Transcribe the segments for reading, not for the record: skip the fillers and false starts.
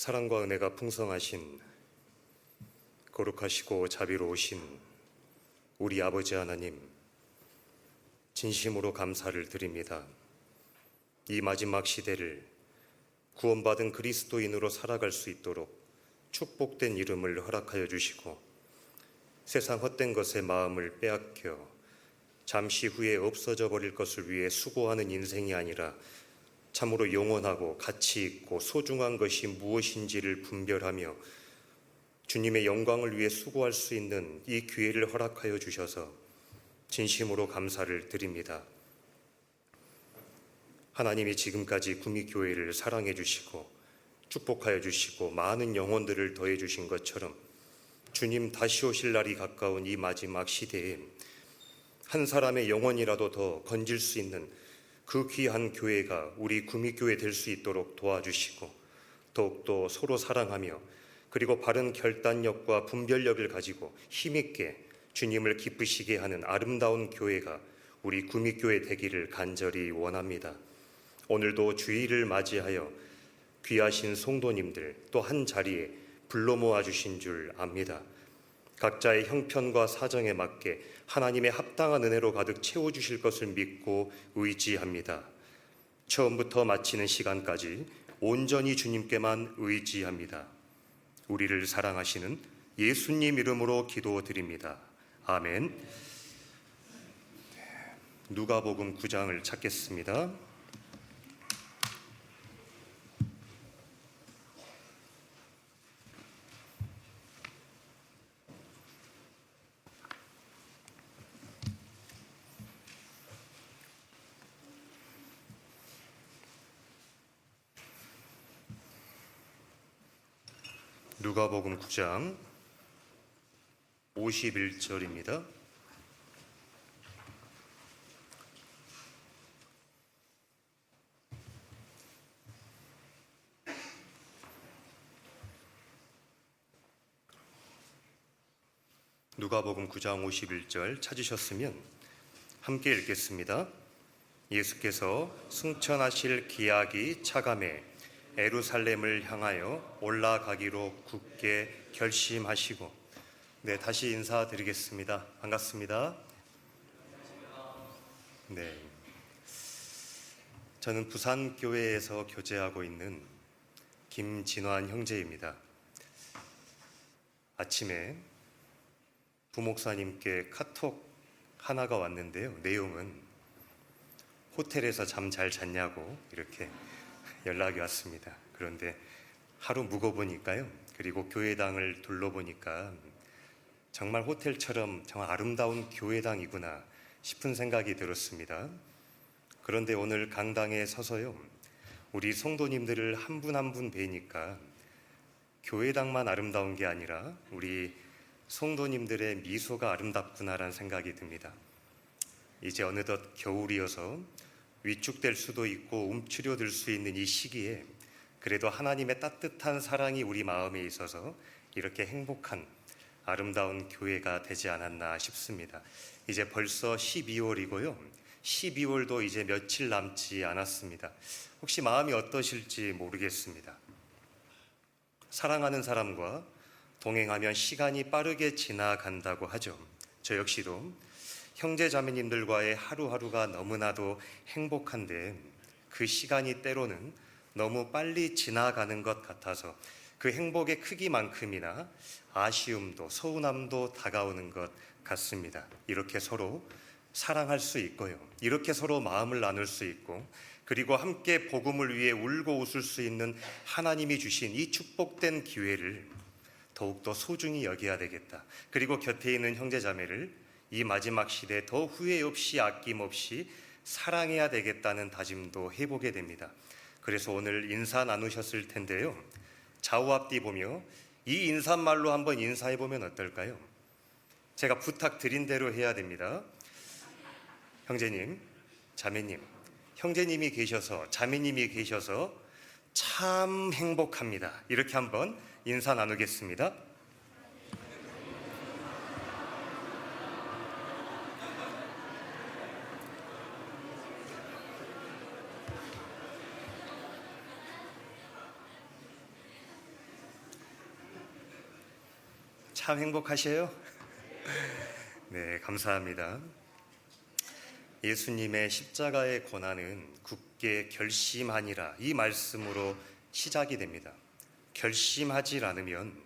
사랑과 은혜가 풍성하신 거룩하시고 자비로우신 우리 아버지 하나님, 진심으로 감사를 드립니다. 이 마지막 시대를 구원받은 그리스도인으로 살아갈 수 있도록 축복된 이름을 허락하여 주시고, 세상 헛된 것에 마음을 빼앗겨 잠시 후에 없어져 버릴 것을 위해 수고하는 인생이 아니라 참으로 영원하고 가치 있고 소중한 것이 무엇인지를 분별하며 주님의 영광을 위해 수고할 수 있는 이 기회를 허락하여 주셔서 진심으로 감사를 드립니다. 하나님이 지금까지 구미교회를 사랑해 주시고 축복하여 주시고 많은 영혼들을 더해 주신 것처럼 주님 다시 오실 날이 가까운 이 마지막 시대에 한 사람의 영혼이라도 더 건질 수 있는 그 귀한 교회가 우리 구미교회 될 수 있도록 도와주시고, 더욱더 서로 사랑하며 그리고 바른 결단력과 분별력을 가지고 힘있게 주님을 기쁘시게 하는 아름다운 교회가 우리 구미교회 되기를 간절히 원합니다. 오늘도 주일을 맞이하여 귀하신 성도님들 또 한 자리에 불러 모아주신 줄 압니다. 각자의 형편과 사정에 맞게 하나님의 합당한 은혜로 가득 채워주실 것을 믿고 의지합니다. 처음부터 마치는 시간까지 온전히 주님께만 의지합니다. 우리를 사랑하시는 예수님 이름으로 기도드립니다. 아멘. 누가복음 9장을 찾겠습니다. 누가복음 9장 51절입니다. 누가복음 9장 51절 찾으셨으면 함께 읽겠습니다. 예수께서 승천하실 기약이 차감해 예루살렘을 향하여 올라가기로 굳게 결심하시고, 다시 인사드리겠습니다. 반갑습니다. 저는 부산교회에서 교제하고 있는 김진환 형제입니다. 아침에 부목사님께 카톡 하나가 왔는데요. 내용은 호텔에서 잠 잘 잤냐고 이렇게 연락이 왔습니다. 그런데 하루 묵어보니까요, 그리고 교회당을 둘러보니까 정말 호텔처럼 정말 아름다운 교회당이구나 싶은 생각이 들었습니다. 그런데 오늘 강당에 서서요, 우리 성도님들을 한 분 한 분 뵈니까 교회당만 아름다운 게 아니라 우리 성도님들의 미소가 아름답구나라는 생각이 듭니다. 이제 어느덧 겨울이어서 위축될 수도 있고 움츠려들 수 있는 이 시기에 그래도 하나님의 따뜻한 사랑이 우리 마음에 있어서 이렇게 행복한 아름다운 교회가 되지 않았나 싶습니다. 이제 벌써 12월이고요. 12월도 이제 며칠 남지 않았습니다. 혹시 마음이 어떠실지 모르겠습니다. 사랑하는 사람과 동행하면 시간이 빠르게 지나간다고 하죠. 저 역시도 형제 자매님들과의 하루하루가 너무나도 행복한데 그 시간이 때로는 너무 빨리 지나가는 것 같아서 그 행복의 크기만큼이나 아쉬움도 서운함도 다가오는 것 같습니다. 이렇게 서로 사랑할 수 있고요, 이렇게 서로 마음을 나눌 수 있고, 그리고 함께 복음을 위해 울고 웃을 수 있는 하나님이 주신 이 축복된 기회를 더욱더 소중히 여겨야 되겠다. 그리고 곁에 있는 형제 자매를 이 마지막 시대에 더 후회 없이 아낌없이 사랑해야 되겠다는 다짐도 해보게 됩니다. 그래서 오늘 인사 나누셨을 텐데요, 좌우 앞뒤 보며 이 인사말로 한번 인사해보면 어떨까요? 제가 부탁드린 대로 해야 됩니다. 형제님, 자매님, 형제님이 계셔서 자매님이 계셔서 참 행복합니다. 이렇게 한번 인사 나누겠습니다. 참 행복하셔요? 네, 감사합니다. 예수님의 십자가의 고난은 굳게 결심하니라 이 말씀으로 시작이 됩니다. 결심하지 않으면,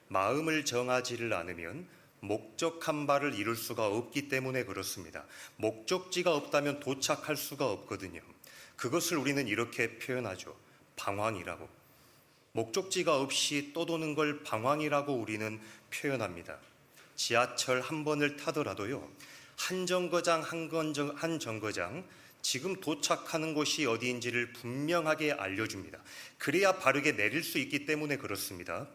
마음을 정하지를 않으면 목적한 바를 이룰 수가 없기 때문에 그렇습니다. 목적지가 없다면 도착할 수가 없거든요. 그것을 우리는 이렇게 표현하죠. 방황이라고. 목적지가 없이 떠도는 걸 방황이라고 우리는 표현합니다. 지하철 한 번을 타더라도요, 한 정거장 지금 도착하는 곳이 어디인지를 분명하게 알려줍니다. 그래야 바르게 내릴 수 있기 때문에 그렇습니다.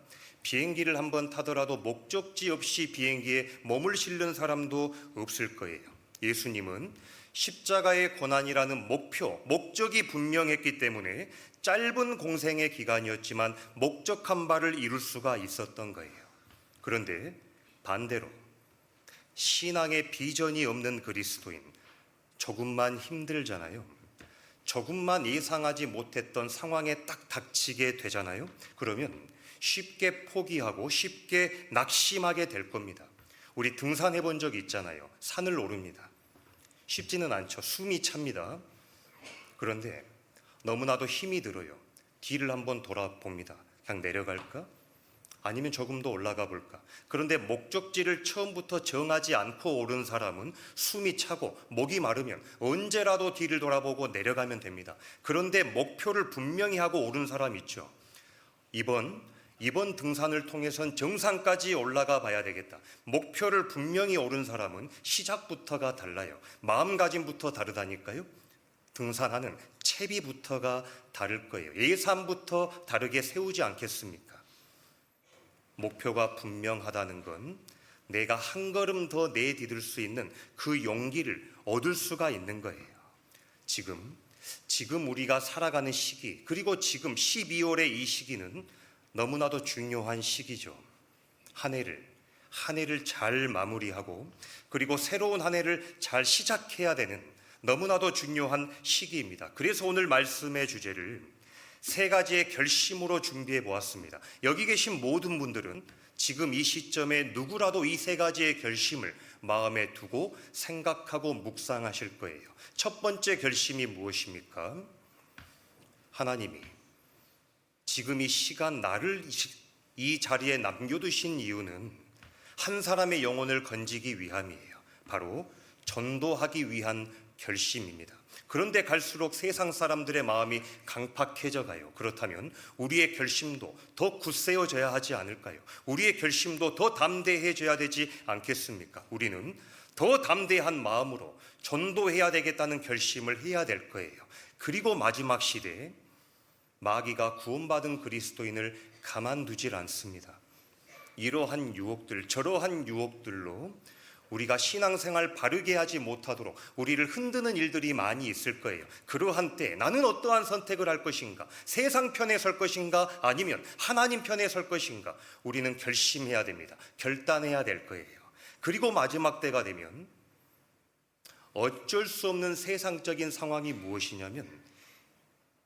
비행기를 한번 타더라도 목적지 없이 비행기에 몸을 실는 사람도 없을 거예요. 예수님은 십자가의 고난이라는 목적이 분명했기 때문에 짧은 공생의 기간이었지만 목적한 바를 이룰 수가 있었던 거예요. 그런데 반대로 신앙의 비전이 없는 그리스도인, 조금만 힘들잖아요. 조금만 예상하지 못했던 상황에 딱 닥치게 되잖아요. 그러면 쉽게 포기하고 쉽게 낙심하게 될 겁니다. 우리 등산해 본 적 있잖아요. 산을 오릅니다. 쉽지는 않죠. 숨이 찹니다. 그런데 너무나도 힘이 들어요. 뒤를 한번 돌아봅니다. 그냥 내려갈까? 아니면 조금 더 올라가 볼까? 그런데 목적지를 처음부터 정하지 않고 오른 사람은 숨이 차고 목이 마르면 언제라도 뒤를 돌아보고 내려가면 됩니다. 그런데 목표를 분명히 하고 오른 사람 있죠. 이번 등산을 통해선 정상까지 올라가 봐야 되겠다. 목표를 분명히 오른 사람은 시작부터가 달라요. 마음가짐부터 다르다니까요. 등산하는 채비부터가 다를 거예요. 예산부터 다르게 세우지 않겠습니까? 목표가 분명하다는 건 내가 한 걸음 더 내디딜 수 있는 그 용기를 얻을 수가 있는 거예요. 지금 우리가 살아가는 시기, 그리고 지금 12월의 이 시기는 너무나도 중요한 시기죠. 한 해를 잘 마무리하고 그리고 새로운 한 해를 잘 시작해야 되는 너무나도 중요한 시기입니다. 그래서 오늘 말씀의 주제를 세 가지의 결심으로 준비해 보았습니다. 여기 계신 모든 분들은 지금 이 시점에 누구라도 이 세 가지의 결심을 마음에 두고 생각하고 묵상하실 거예요. 첫 번째 결심이 무엇입니까? 하나님이 지금 이 시간 나를 이 자리에 남겨두신 이유는 한 사람의 영혼을 건지기 위함이에요. 바로 전도하기 위한 결심입니다. 그런데 갈수록 세상 사람들의 마음이 강팍해져 가요. 그렇다면 우리의 결심도 더 굳세어져야 하지 않을까요? 우리의 결심도 더 담대해져야 되지 않겠습니까? 우리는 더 담대한 마음으로 전도해야 되겠다는 결심을 해야 될 거예요. 그리고 마지막 시대에 마귀가 구원받은 그리스도인을 가만두질 않습니다. 이러한 유혹들, 저러한 유혹들로 우리가 신앙생활 바르게 하지 못하도록 우리를 흔드는 일들이 많이 있을 거예요. 그러한 때 나는 어떠한 선택을 할 것인가? 세상 편에 설 것인가? 아니면 하나님 편에 설 것인가? 우리는 결심해야 됩니다. 결단해야 될 거예요. 그리고 마지막 때가 되면 어쩔 수 없는 세상적인 상황이 무엇이냐면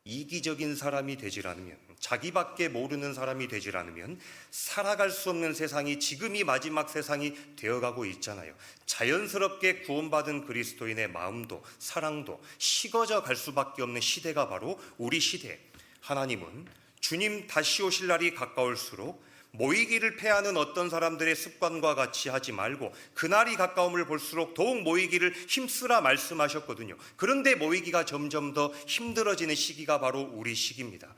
이기적인 사람이 되질 않으면, 자기밖에 모르는 사람이 되질 않으면 살아갈 수 없는 세상이 지금 이 마지막 세상이 되어가고 있잖아요. 자연스럽게 구원받은 그리스도인의 마음도 사랑도 식어져 갈 수밖에 없는 시대가 바로 우리 시대. 하나님은 주님 다시 오실 날이 가까울수록 모이기를 패하는 어떤 사람들의 습관과 같이 하지 말고 그날이 가까움을 볼수록 더욱 모이기를 힘쓰라 말씀하셨거든요. 그런데 모이기가 점점 더 힘들어지는 시기가 바로 우리 시기입니다.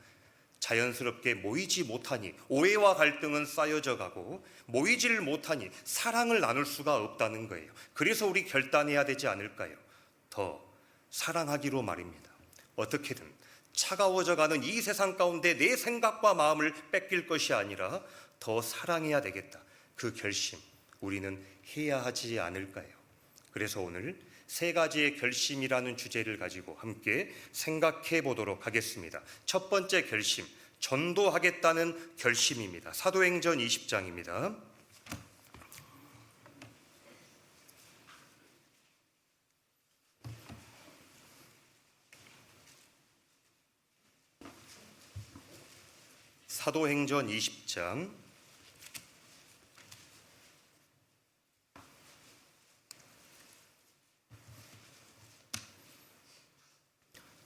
자연스럽게 모이지 못하니 오해와 갈등은 쌓여져 가고 모이지를 못하니 사랑을 나눌 수가 없다는 거예요. 그래서 우리 결단해야 되지 않을까요? 더 사랑하기로 말입니다. 어떻게든 차가워져 가는 이 세상 가운데 내 생각과 마음을 뺏길 것이 아니라 더 사랑해야 되겠다. 그 결심 우리는 해야 하지 않을까요? 그래서 오늘 세 가지의 결심이라는 주제를 가지고 함께 생각해 보도록 하겠습니다. 첫 번째 결심, 전도하겠다는 결심입니다. 사도행전 20장입니다. 사도행전 20장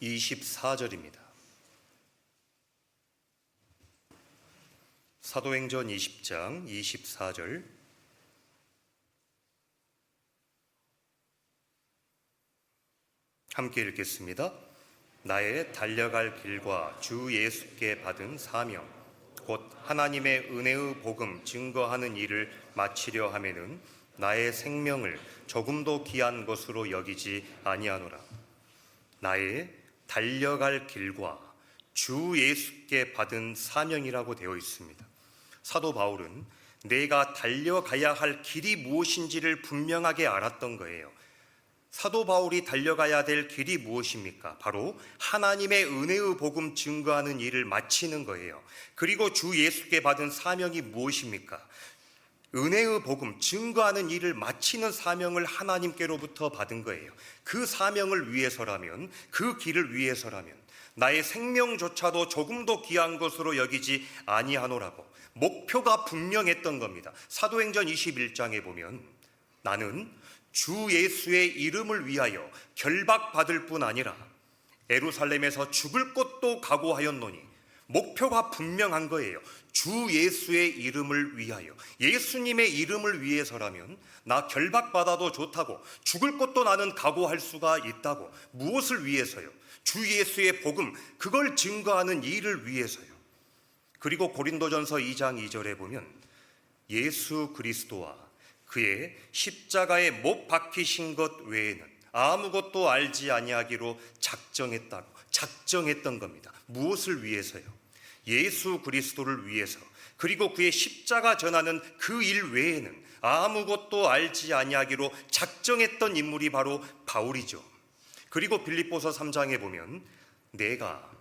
24절입니다. 사도행전 20장 24절. 함께 읽겠습니다. 나의 달려갈 길과 주 예수께 받은 사명 곧 하나님의 은혜의 복음 증거하는 일을 마치려 하면은 나의 생명을 조금도 귀한 것으로 여기지 아니하노라. 나의 달려갈 길과 주 예수께 받은 사명이라고 되어 있습니다. 사도 바울은 내가 달려가야 할 길이 무엇인지를 분명하게 알았던 거예요. 사도 바울이 달려가야 될 길이 무엇입니까? 바로 하나님의 은혜의 복음 증거하는 일을 마치는 거예요. 그리고 주 예수께 받은 사명이 무엇입니까? 은혜의 복음 증거하는 일을 마치는 사명을 하나님께로부터 받은 거예요. 그 사명을 위해서라면, 그 길을 위해서라면 나의 생명조차도 조금도 귀한 것으로 여기지 아니하노라고 목표가 분명했던 겁니다. 사도행전 21장에 보면 나는 주 예수의 이름을 위하여 결박받을 뿐 아니라 예루살렘에서 죽을 것도 각오하였노니, 목표가 분명한 거예요. 주 예수의 이름을 위하여, 예수님의 이름을 위해서라면 나 결박받아도 좋다고, 죽을 것도 나는 각오할 수가 있다고. 무엇을 위해서요? 주 예수의 복음, 그걸 증거하는 일을 위해서요. 그리고 고린도전서 2장 2절에 보면 예수 그리스도와 그의 십자가에 못 박히신 것 외에는 아무것도 알지 아니하기로 작정했던 겁니다. 무엇을 위해서요? 예수 그리스도를 위해서, 그리고 그의 십자가 전하는 그 일 외에는 아무것도 알지 아니하기로 작정했던 인물이 바로 바울이죠. 그리고 빌립보서 3장에 보면 내가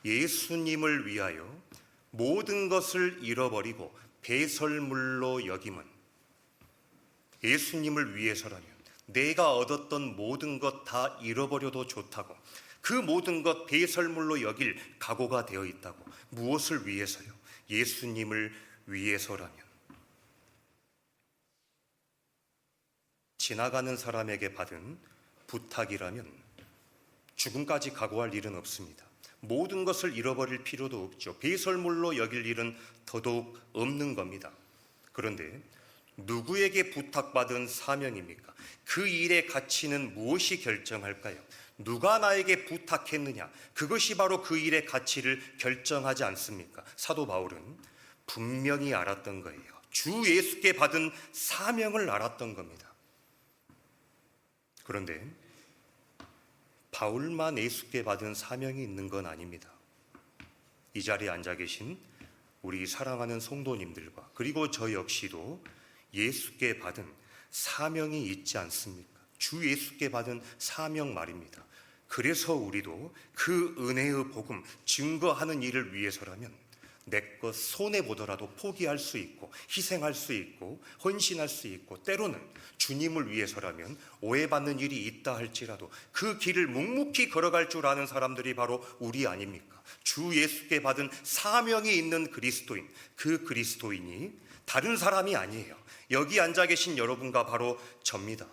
예수님을 위하여 모든 것을 잃어버리고 배설물로 여김은, 예수님을 위해서라면 내가 얻었던 모든 것 다 잃어버려도 좋다고, 그 모든 것 배설물로 여길 각오가 되어 있다고. 무엇을 위해서요? 예수님을 위해서라면. 지나가는 사람에게 받은 부탁이라면 죽음까지 각오할 일은 없습니다. 모든 것을 잃어버릴 필요도 없죠. 배설물로 여길 일은 더더욱 없는 겁니다. 그런데 누구에게 부탁받은 사명입니까? 그 일의 가치는 무엇이 결정할까요? 누가 나에게 부탁했느냐, 그것이 바로 그 일의 가치를 결정하지 않습니까? 사도 바울은 분명히 알았던 거예요. 주 예수께 받은 사명을 알았던 겁니다. 그런데 바울만 예수께 받은 사명이 있는 건 아닙니다. 이 자리에 앉아 계신 우리 사랑하는 성도님들과 그리고 저 역시도 예수께 받은 사명이 있지 않습니까? 주 예수께 받은 사명 말입니다. 그래서 우리도 그 은혜의 복음 증거하는 일을 위해서라면 내 것 손해보더라도 포기할 수 있고, 희생할 수 있고, 헌신할 수 있고, 때로는 주님을 위해서라면 오해받는 일이 있다 할지라도 그 길을 묵묵히 걸어갈 줄 아는 사람들이 바로 우리 아닙니까? 주 예수께 받은 사명이 있는 그리스도인, 그 그리스도인이 다른 사람이 아니에요. 여기 앉아 계신 여러분과 바로 접니다.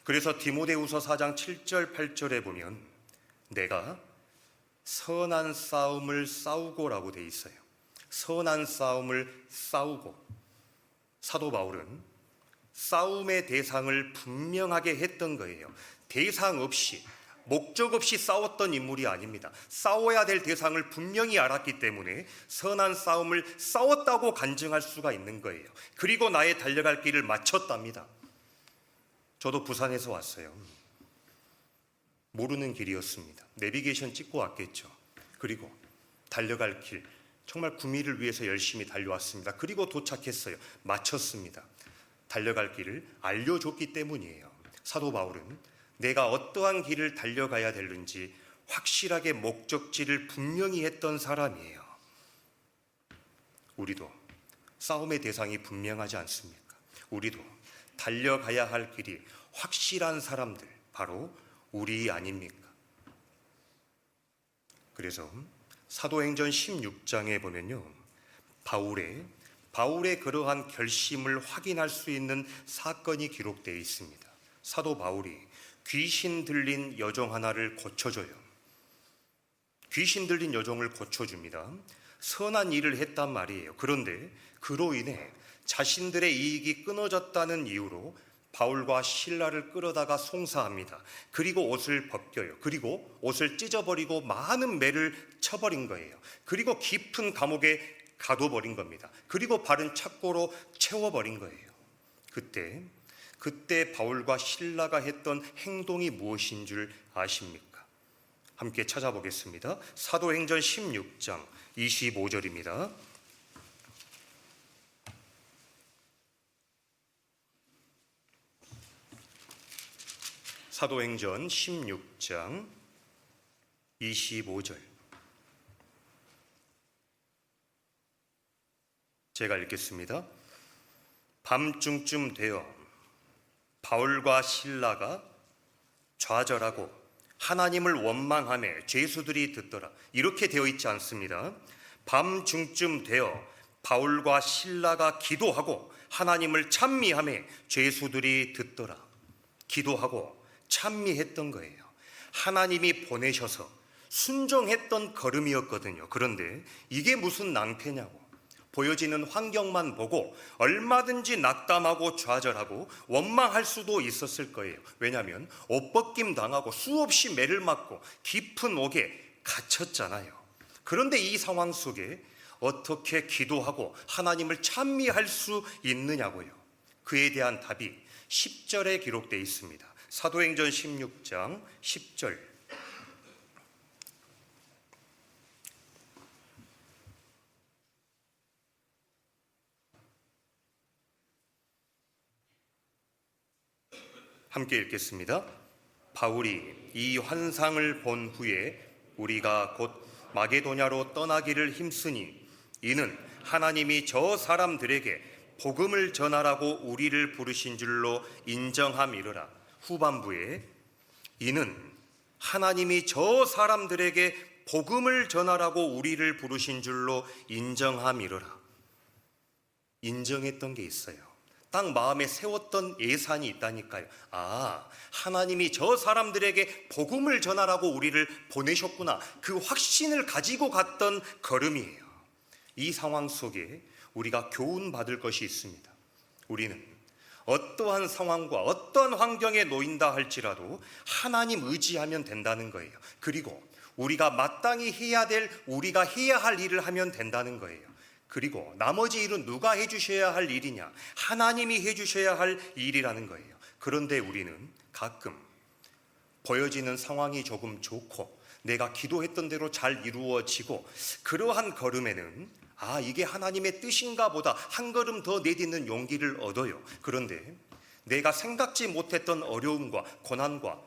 그래서 디모데후서 4장 7절 8절에 보면 내가 선한 싸움을 싸우고라고 돼 있어요. 선한 싸움을 싸우고. 사도 바울은 싸움의 대상을 분명하게 했던 거예요. 대상 없이, 목적 없이 싸웠던 인물이 아닙니다. 싸워야 될 대상을 분명히 알았기 때문에 선한 싸움을 싸웠다고 간증할 수가 있는 거예요. 그리고 나의 달려갈 길을 마쳤답니다. 저도 부산에서 왔어요. 모르는 길이었습니다. 내비게이션 찍고 왔겠죠. 그리고 달려갈 길, 정말 구미를 위해서 열심히 달려왔습니다. 그리고 도착했어요. 마쳤습니다. 달려갈 길을 알려줬기 때문이에요. 사도 바울은 내가 어떠한 길을 달려가야 되는지 확실하게 목적지를 분명히 했던 사람이에요. 우리도 싸움의 대상이 분명하지 않습니까? 우리도 달려가야 할 길이 확실한 사람들, 바로 우리 아닙니까? 그래서 사도행전 16장에 보면요, 바울의 그러한 결심을 확인할 수 있는 사건이 기록되어 있습니다. 사도 바울이 귀신 들린 여종 하나를 고쳐줘요. 귀신 들린 여종을 고쳐줍니다. 선한 일을 했단 말이에요. 그런데 그로 인해 자신들의 이익이 끊어졌다는 이유로 바울과 실라를 끌어다가 송사합니다. 그리고 옷을 벗겨요. 그리고 옷을 찢어버리고 많은 매를 쳐버린 거예요. 그리고 깊은 감옥에 가둬버린 겁니다. 그리고 바른 착고로 채워버린 거예요. 그때 바울과 실라가 했던 행동이 무엇인 줄 아십니까? 함께 찾아보겠습니다. 사도행전 16장 25절입니다. 사도행전 16장 25절. 제가 읽겠습니다. 밤중쯤 되어 바울과 실라가 좌절하고 하나님을 원망하며 죄수들이 듣더라. 이렇게 되어 있지 않습니다. 밤중쯤 되어 바울과 실라가 기도하고 하나님을 찬미하며 죄수들이 듣더라. 기도하고 찬미했던 거예요. 하나님이 보내셔서 순종했던 걸음이었거든요. 그런데 이게 무슨 낭패냐고. 보여지는 환경만 보고 얼마든지 낙담하고 좌절하고 원망할 수도 있었을 거예요. 왜냐하면 옷벗김 당하고 수없이 매를 맞고 깊은 옥에 갇혔잖아요. 그런데 이 상황 속에 어떻게 기도하고 하나님을 찬미할 수 있느냐고요. 그에 대한 답이 10절에 기록되어 있습니다. 사도행전 16장 10절. 함께 읽겠습니다. 바울이 이 환상을 본 후에 우리가 곧 마게도냐로 떠나기를 힘쓰니 이는 하나님이 저 사람들에게 복음을 전하라고 우리를 부르신 줄로 인정함이로라. 후반부에 이는 하나님이 저 사람들에게 복음을 전하라고 우리를 부르신 줄로 인정함이로라. 인정했던 게 있어요. 딱 마음에 세웠던 예산이 있다니까요. 하나님이 저 사람들에게 복음을 전하라고 우리를 보내셨구나. 그 확신을 가지고 갔던 걸음이에요. 이 상황 속에 우리가 교훈 받을 것이 있습니다. 우리는 어떠한 상황과 어떠한 환경에 놓인다 할지라도 하나님 의지하면 된다는 거예요. 그리고 우리가 마땅히 해야 될, 우리가 해야 할 일을 하면 된다는 거예요. 그리고 나머지 일은 누가 해주셔야 할 일이냐? 하나님이 해주셔야 할 일이라는 거예요. 그런데 우리는 가끔 보여지는 상황이 조금 좋고 내가 기도했던 대로 잘 이루어지고 그러한 걸음에는 이게 하나님의 뜻인가 보다 한 걸음 더 내딛는 용기를 얻어요. 그런데 내가 생각지 못했던 어려움과 고난과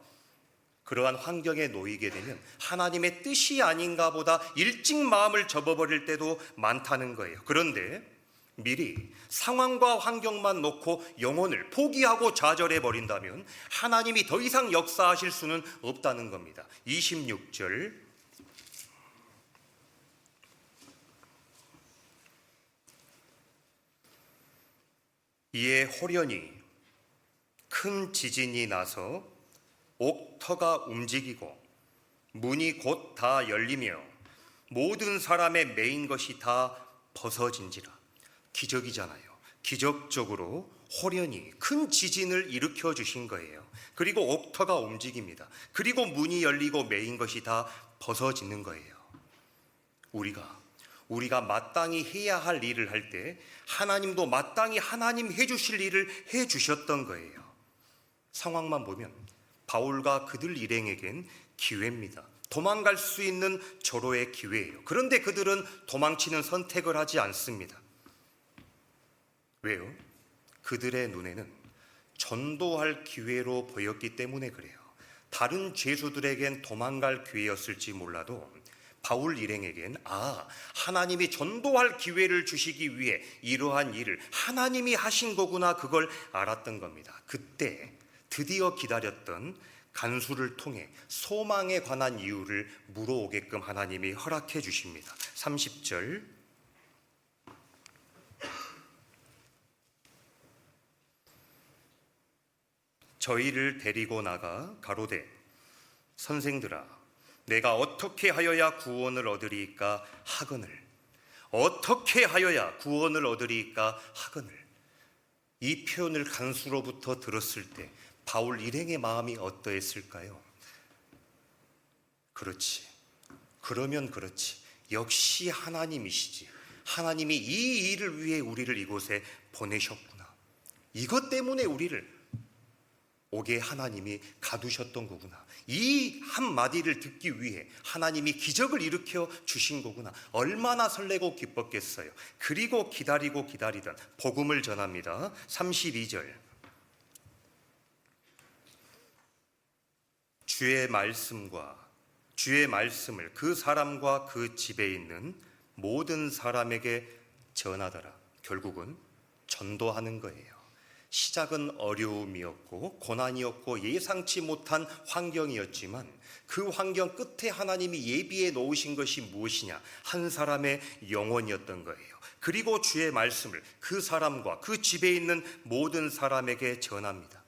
그러한 환경에 놓이게 되면 하나님의 뜻이 아닌가 보다 일찍 마음을 접어버릴 때도 많다는 거예요. 그런데 미리 상황과 환경만 놓고 영혼을 포기하고 좌절해 버린다면 하나님이 더 이상 역사하실 수는 없다는 겁니다. 26절. 이에 호련히 큰 지진이 나서 옥터가 움직이고 문이 곧 다 열리며 모든 사람의 매인 것이 다 벗어진지라. 기적이잖아요. 기적적으로 호련히 큰 지진을 일으켜 주신 거예요. 그리고 옥터가 움직입니다. 그리고 문이 열리고 매인 것이 다 벗어지는 거예요. 우리가 마땅히 해야 할 일을 할 때 하나님도 마땅히 하나님 해주실 일을 해주셨던 거예요. 상황만 보면 바울과 그들 일행에겐 기회입니다. 도망갈 수 있는 절호의 기회예요. 그런데 그들은 도망치는 선택을 하지 않습니다. 왜요? 그들의 눈에는 전도할 기회로 보였기 때문에 그래요. 다른 죄수들에겐 도망갈 기회였을지 몰라도 바울 일행에겐 하나님이 전도할 기회를 주시기 위해 이러한 일을 하나님이 하신 거구나, 그걸 알았던 겁니다. 그때 드디어 기다렸던 간수를 통해 소망에 관한 이유를 물어오게끔 하나님이 허락해 주십니다. 30절. 저희를 데리고 나가 가로되 선생들아 내가 어떻게 하여야 구원을 얻으리이까 하거늘. 어떻게 하여야 구원을 얻으리이까 하거늘. 이 표현을 간수로부터 들었을 때 바울 일행의 마음이 어떠했을까요? 그렇지. 그러면 그렇지. 역시 하나님이시지. 하나님이 이 일을 위해 우리를 이곳에 보내셨구나. 이것 때문에 우리를 오게 하나님이 가두셨던 거구나. 이 한마디를 듣기 위해 하나님이 기적을 일으켜 주신 거구나. 얼마나 설레고 기뻤겠어요. 그리고 기다리던 복음을 전합니다. 32절. 주의 말씀을 그 사람과 그 집에 있는 모든 사람에게 전하더라. 결국은 전도하는 거예요. 시작은 어려움이었고 고난이었고 예상치 못한 환경이었지만 그 환경 끝에 하나님이 예비해 놓으신 것이 무엇이냐? 한 사람의 영혼이었던 거예요. 그리고 주의 말씀을 그 사람과 그 집에 있는 모든 사람에게 전합니다.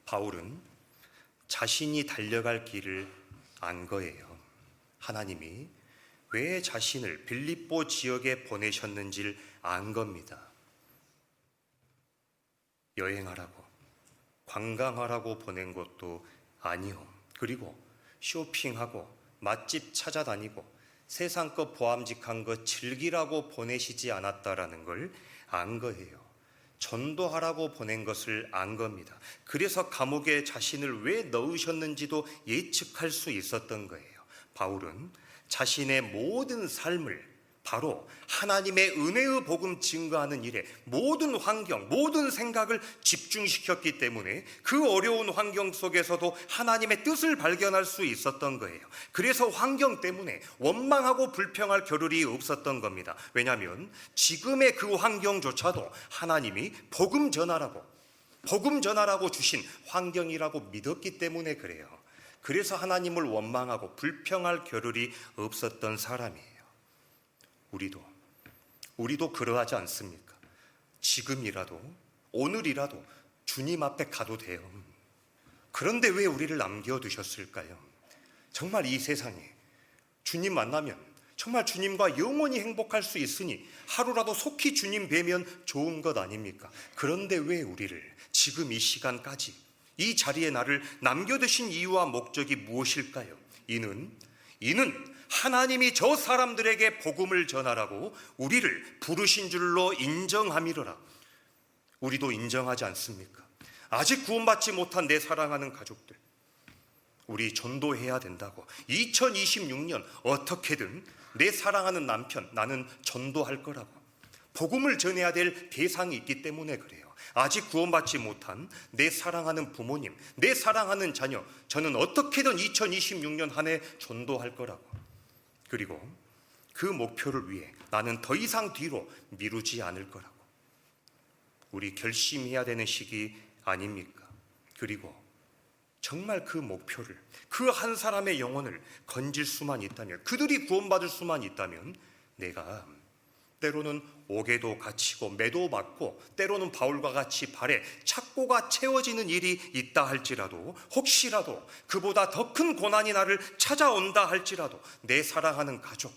바울은 자신이 달려갈 길을 안 거예요. 하나님이 왜 자신을 빌립보 지역에 보내셨는지를 안 겁니다. 여행하라고, 관광하라고 보낸 것도 아니요. 그리고 쇼핑하고 맛집 찾아다니고 세상껏 보암직한 것 즐기라고 보내시지 않았다라는 걸 안 거예요. 전도하라고 보낸 것을 안 겁니다. 그래서 감옥에 자신을 왜 넣으셨는지도 예측할 수 있었던 거예요. 바울은 자신의 모든 삶을 바로 하나님의 은혜의 복음 증거하는 일에 모든 환경, 모든 생각을 집중시켰기 때문에 그 어려운 환경 속에서도 하나님의 뜻을 발견할 수 있었던 거예요. 그래서 환경 때문에 원망하고 불평할 겨를이 없었던 겁니다. 왜냐하면 지금의 그 환경조차도 하나님이 복음 전하라고 주신 환경이라고 믿었기 때문에 그래요. 그래서 하나님을 원망하고 불평할 겨를이 없었던 사람이에요. 우리도 그러하지 않습니까? 지금이라도 오늘이라도 주님 앞에 가도 돼요. 그런데 왜 우리를 남겨두셨을까요? 정말 이 세상에 주님 만나면 정말 주님과 영원히 행복할 수 있으니 하루라도 속히 주님 뵈면 좋은 것 아닙니까? 그런데 왜 우리를 지금 이 시간까지 이 자리에 나를 남겨두신 이유와 목적이 무엇일까요? 이는 하나님이 저 사람들에게 복음을 전하라고 우리를 부르신 줄로 인정함이로라. 우리도 인정하지 않습니까? 아직 구원받지 못한 내 사랑하는 가족들, 우리 전도해야 된다고. 2026년 어떻게든 내 사랑하는 남편 나는 전도할 거라고. 복음을 전해야 될 대상이 있기 때문에 그래요. 아직 구원받지 못한 내 사랑하는 부모님, 내 사랑하는 자녀, 저는 어떻게든 2026년 한 해 전도할 거라고. 그리고 그 목표를 위해 나는 더 이상 뒤로 미루지 않을 거라고. 우리 결심해야 되는 시기 아닙니까? 그리고 정말 그 목표를, 그 한 사람의 영혼을 건질 수만 있다면, 그들이 구원받을 수만 있다면 내가 때로는 옥에도 갇히고 매도 받고 때로는 바울과 같이 발에 착고가 채워지는 일이 있다 할지라도, 혹시라도 그보다 더 큰 고난이 나를 찾아온다 할지라도 내 사랑하는 가족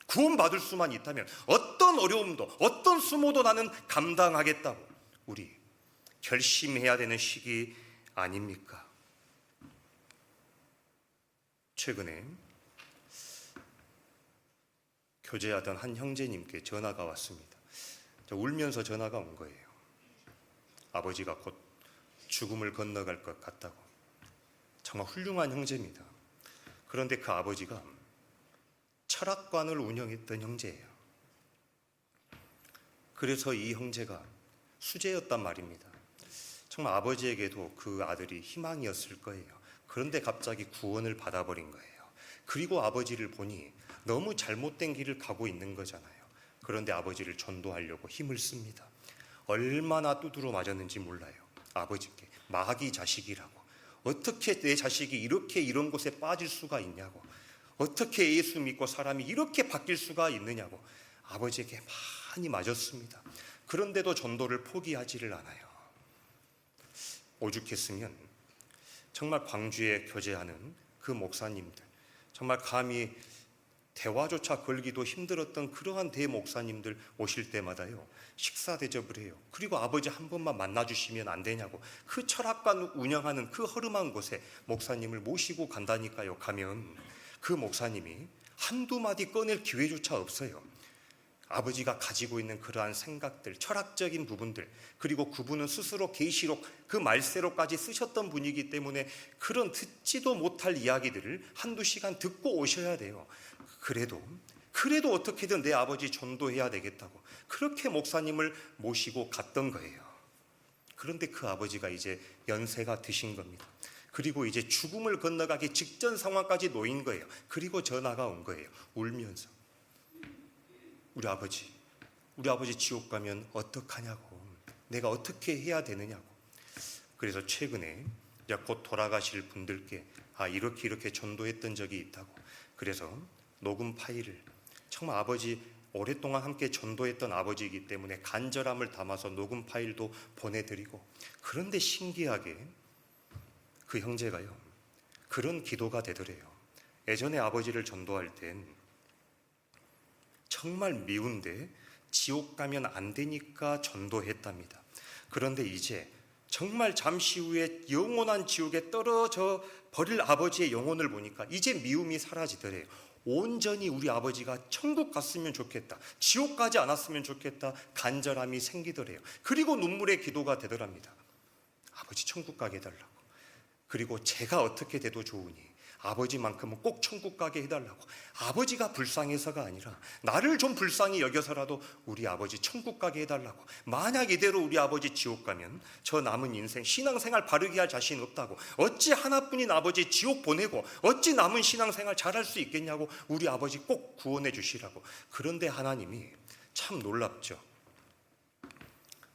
구원받을 수만 있다면 어떤 어려움도 어떤 수모도 나는 감당하겠다고 우리 결심해야 되는 시기 아닙니까? 최근에 교제하던 한 형제님께 전화가 왔습니다. 울면서 전화가 온 거예요. 아버지가 곧 죽음을 건너갈 것 같다고. 정말 훌륭한 형제입니다. 그런데 그 아버지가 철학관을 운영했던 형제예요. 그래서 이 형제가 수재였단 말입니다. 정말 아버지에게도 그 아들이 희망이었을 거예요. 그런데 갑자기 구원을 받아버린 거예요. 그리고 아버지를 보니 너무 잘못된 길을 가고 있는 거잖아요. 그런데 아버지를 전도하려고 힘을 씁니다. 얼마나 두드러 맞았는지 몰라요. 아버지께 마귀 자식이라고. 어떻게 내 자식이 이렇게 이런 곳에 빠질 수가 있냐고. 어떻게 예수 믿고 사람이 이렇게 바뀔 수가 있느냐고 아버지에게 많이 맞았습니다. 그런데도 전도를 포기하지를 않아요. 오죽했으면 정말 광주에 교제하는 그 목사님들, 정말 감히 대화조차 걸기도 힘들었던 그러한 대목사님들 오실 때마다요, 식사 대접을 해요. 그리고 아버지 한 번만 만나주시면 안 되냐고, 그 철학관 운영하는 그 허름한 곳에 목사님을 모시고 간다니까요. 가면 그 목사님이 한두 마디 꺼낼 기회조차 없어요. 아버지가 가지고 있는 그러한 생각들, 철학적인 부분들, 그리고 그분은 스스로 계시록, 그 말세로까지 쓰셨던 분이기 때문에 그런 듣지도 못할 이야기들을 한두 시간 듣고 오셔야 돼요. 그래도 어떻게든 내 아버지 전도해야 되겠다고 그렇게 목사님을 모시고 갔던 거예요. 그런데 그 아버지가 이제 연세가 드신 겁니다. 그리고 이제 죽음을 건너가기 직전 상황까지 놓인 거예요. 그리고 전화가 온 거예요. 울면서, 우리 아버지 지옥 가면 어떡하냐고, 내가 어떻게 해야 되느냐고. 그래서 최근에 곧 돌아가실 분들께 이렇게 전도했던 적이 있다고, 그래서 녹음 파일을, 정말 아버지 오랫동안 함께 전도했던 아버지이기 때문에 간절함을 담아서 녹음 파일도 보내드리고, 그런데 신기하게 그 형제가요, 그런 기도가 되더래요. 예전에 아버지를 전도할 땐 정말 미운데 지옥 가면 안 되니까 전도했답니다. 그런데 이제 정말 잠시 후에 영원한 지옥에 떨어져 버릴 아버지의 영혼을 보니까 이제 미움이 사라지더래요. 온전히 우리 아버지가 천국 갔으면 좋겠다, 지옥 가지 않았으면 좋겠다, 간절함이 생기더래요. 그리고 눈물의 기도가 되더랍니다. 아버지 천국 가게 해달라고. 그리고 제가 어떻게 돼도 좋으니 아버지만큼은 꼭 천국 가게 해달라고. 아버지가 불쌍해서가 아니라 나를 좀 불쌍히 여겨서라도 우리 아버지 천국 가게 해달라고. 만약 이대로 우리 아버지 지옥 가면 저 남은 인생 신앙생활 바르게 할 자신 없다고. 어찌 하나뿐인 아버지 지옥 보내고 어찌 남은 신앙생활 잘할 수 있겠냐고, 우리 아버지 꼭 구원해 주시라고. 그런데 하나님이 참 놀랍죠.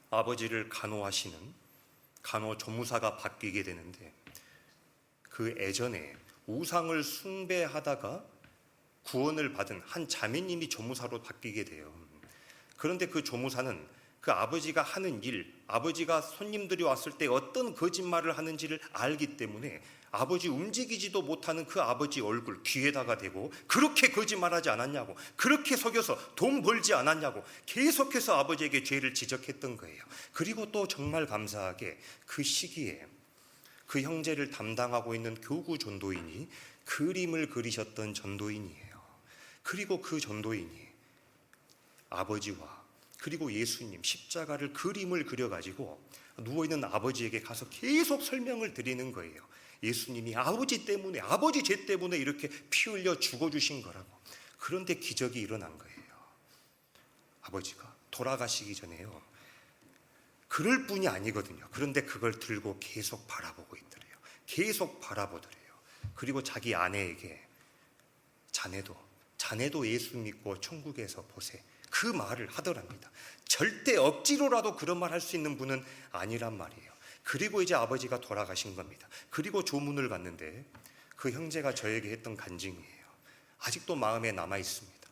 아버지를 간호하시는 간호조무사가 바뀌게 되는데, 그 예전에 우상을 숭배하다가 구원을 받은 한 자매님이 조무사로 바뀌게 돼요. 그런데 그 조무사는 그 아버지가 하는 일, 아버지가 손님들이 왔을 때 어떤 거짓말을 하는지를 알기 때문에 아버지 움직이지도 못하는 그 아버지 얼굴 귀에다가 대고, 그렇게 거짓말하지 않았냐고, 그렇게 속여서 돈 벌지 않았냐고 계속해서 아버지에게 죄를 지적했던 거예요. 그리고 또 정말 감사하게 그 시기에 그 형제를 담당하고 있는 교구 전도인이 그림을 그리셨던 전도인이에요. 그리고 그 전도인이 아버지와 그리고 예수님 십자가를 그림을 그려가지고 누워있는 아버지에게 가서 계속 설명을 드리는 거예요. 예수님이 아버지 때문에, 아버지 죄 때문에 이렇게 피 흘려 죽어주신 거라고. 그런데 기적이 일어난 거예요. 아버지가 돌아가시기 전에요, 그럴 뿐이 아니거든요. 그런데 그걸 들고 계속 바라보고 있더래요. 계속 바라보더래요. 그리고 자기 아내에게 자네도 예수 믿고 천국에서 보세, 그 말을 하더랍니다. 절대 억지로라도 그런 말 할 수 있는 분은 아니란 말이에요. 그리고 이제 아버지가 돌아가신 겁니다. 그리고 조문을 갔는데 그 형제가 저에게 했던 간증이에요. 아직도 마음에 남아 있습니다.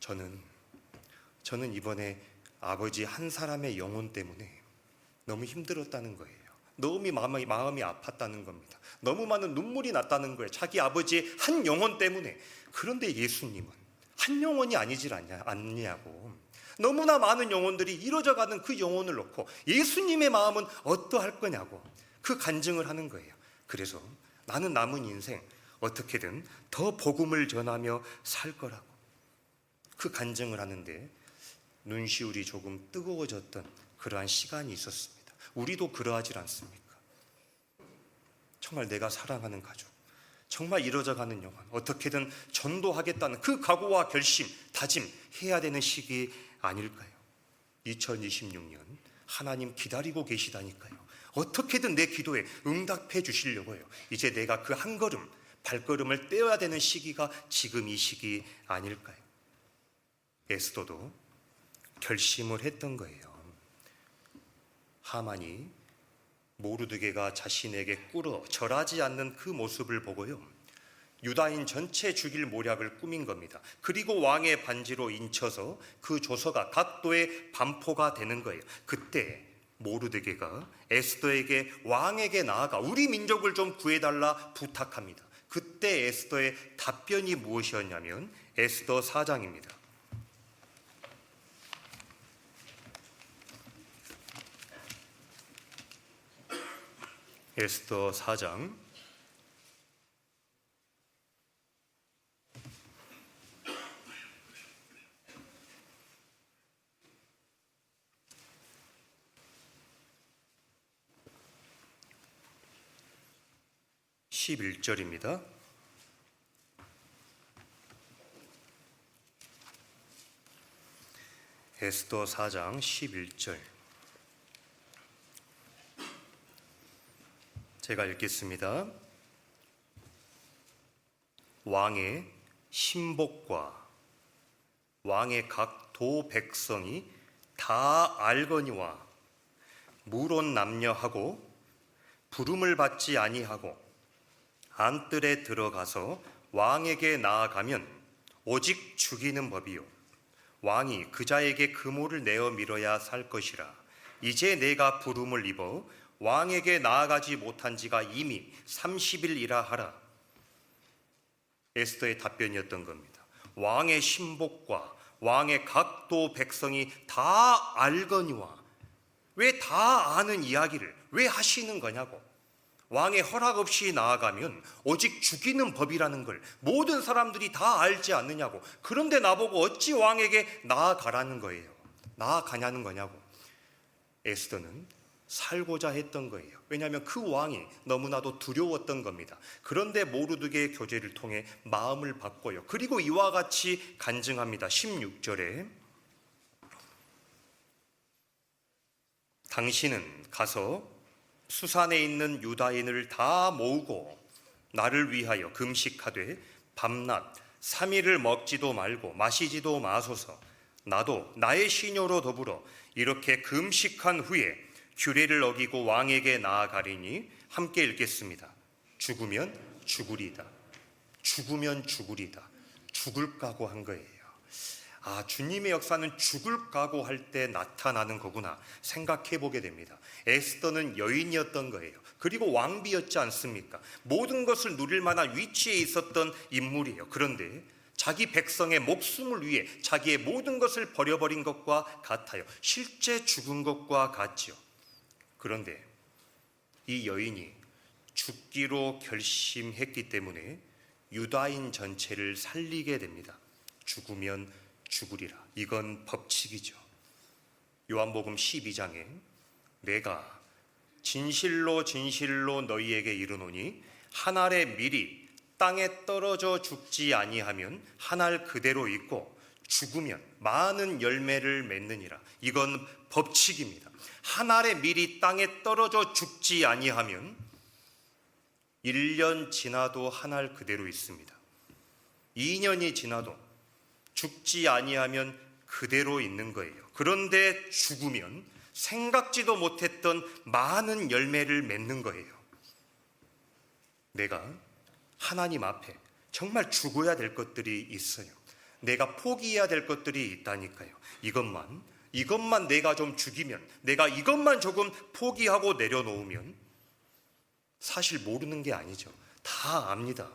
저는 이번에 아버지 한 사람의 영혼 때문에 너무 힘들었다는 거예요. 너무 마음이 아팠다는 겁니다. 너무 많은 눈물이 났다는 거예요. 자기 아버지의 한 영혼 때문에. 그런데 예수님은 한 영혼이 아니질 않냐고. 너무나 많은 영혼들이 이루어져가는 그 영혼을 놓고 예수님의 마음은 어떠할 거냐고 그 간증을 하는 거예요. 그래서 나는 남은 인생 어떻게든 더 복음을 전하며 살 거라고 그 간증을 하는데, 눈시울이 조금 뜨거워졌던 그러한 시간이 있었습니다. 우리도 그러하질 않습니까? 정말 내가 사랑하는 가족, 정말 이루어져가는 영혼, 어떻게든 전도하겠다는 그 각오와 결심, 다짐 해야 되는 시기 아닐까요? 2026년 하나님 기다리고 계시다니까요. 어떻게든 내 기도에 응답해 주시려고요. 이제 내가 그 한 걸음, 발걸음을 떼어야 되는 시기가 지금 이 시기 아닐까요? 에스더도 결심을 했던 거예요. 하만이 모르드게가 자신에게 꿇어 절하지 않는 그 모습을 보고요, 유다인 전체 죽일 모략을 꾸민 겁니다. 그리고 왕의 반지로 인쳐서 그 조서가 각도의 반포가 되는 거예요. 그때 모르드게가 에스더에게 왕에게 나아가 우리 민족을 좀 구해달라 부탁합니다. 그때 에스더의 답변이 무엇이었냐면 에스더 4장입니다. 에스더 4장 11절입니다. 에스더 4장 11절 제가 읽겠습니다. 왕의 신복과 왕의 각 도 백성이 다 알거니와 물온 남녀하고 부름을 받지 아니하고 안뜰에 들어가서 왕에게 나아가면 오직 죽이는 법이요 왕이 그 자에게 금오를 내어 밀어야 살 것이라. 이제 내가 부름을 입어 왕에게 나아가지 못한 지가 이미 30일이라 하라. 에스더의 답변이었던 겁니다. 왕의 신복과 왕의 각도 백성이 다 알거니와, 왜 다 아는 이야기를 왜 하시는 거냐고. 왕의 허락 없이 나아가면 오직 죽이는 법이라는 걸 모든 사람들이 다 알지 않느냐고. 그런데 나보고 어찌 왕에게 나아가라는 거예요. 나아가냐는 거냐고. 에스더는 살고자 했던 거예요. 왜냐하면 그 왕이 너무나도 두려웠던 겁니다. 그런데 모르드게의 교제를 통해 마음을 바꿔요. 그리고 이와 같이 간증합니다. 16절에 당신은 가서 수산에 있는 유다인을 다 모으고 나를 위하여 금식하되 밤낮 3일을 먹지도 말고 마시지도 마소서. 나도 나의 시녀로 더불어 이렇게 금식한 후에 규례를 어기고 왕에게 나아가리니. 함께 읽겠습니다. 죽으면 죽으리다. 죽으면 죽으리다. 죽을 각오한 거예요. 아, 주님의 역사는 죽을 각오할 때 나타나는 거구나 생각해 보게 됩니다. 에스더는 여인이었던 거예요. 그리고 왕비였지 않습니까? 모든 것을 누릴 만한 위치에 있었던 인물이에요. 그런데 자기 백성의 목숨을 위해 자기의 모든 것을 버려버린 것과 같아요. 실제 죽은 것과 같죠. 그런데 이 여인이 죽기로 결심했기 때문에 유다인 전체를 살리게 됩니다. 죽으면 죽으리라. 이건 법칙이죠. 요한복음 12장에 내가 진실로 진실로 너희에게 이르노니 한 알의 밀이 땅에 떨어져 죽지 아니하면 한 알 그대로 있고 죽으면 많은 열매를 맺느니라. 이건 법칙입니다. 한 알의 밀이 땅에 떨어져 죽지 아니하면 1년 지나도 한 알 그대로 있습니다. 2년이 지나도 죽지 아니하면 그대로 있는 거예요. 그런데 죽으면 생각지도 못했던 많은 열매를 맺는 거예요. 내가 하나님 앞에 정말 죽어야 될 것들이 있어요. 내가 포기해야 될 것들이 있다니까요. 이것만 내가 좀 죽이면, 내가 이것만 조금 포기하고 내려놓으면, 사실 모르는 게 아니죠. 다 압니다.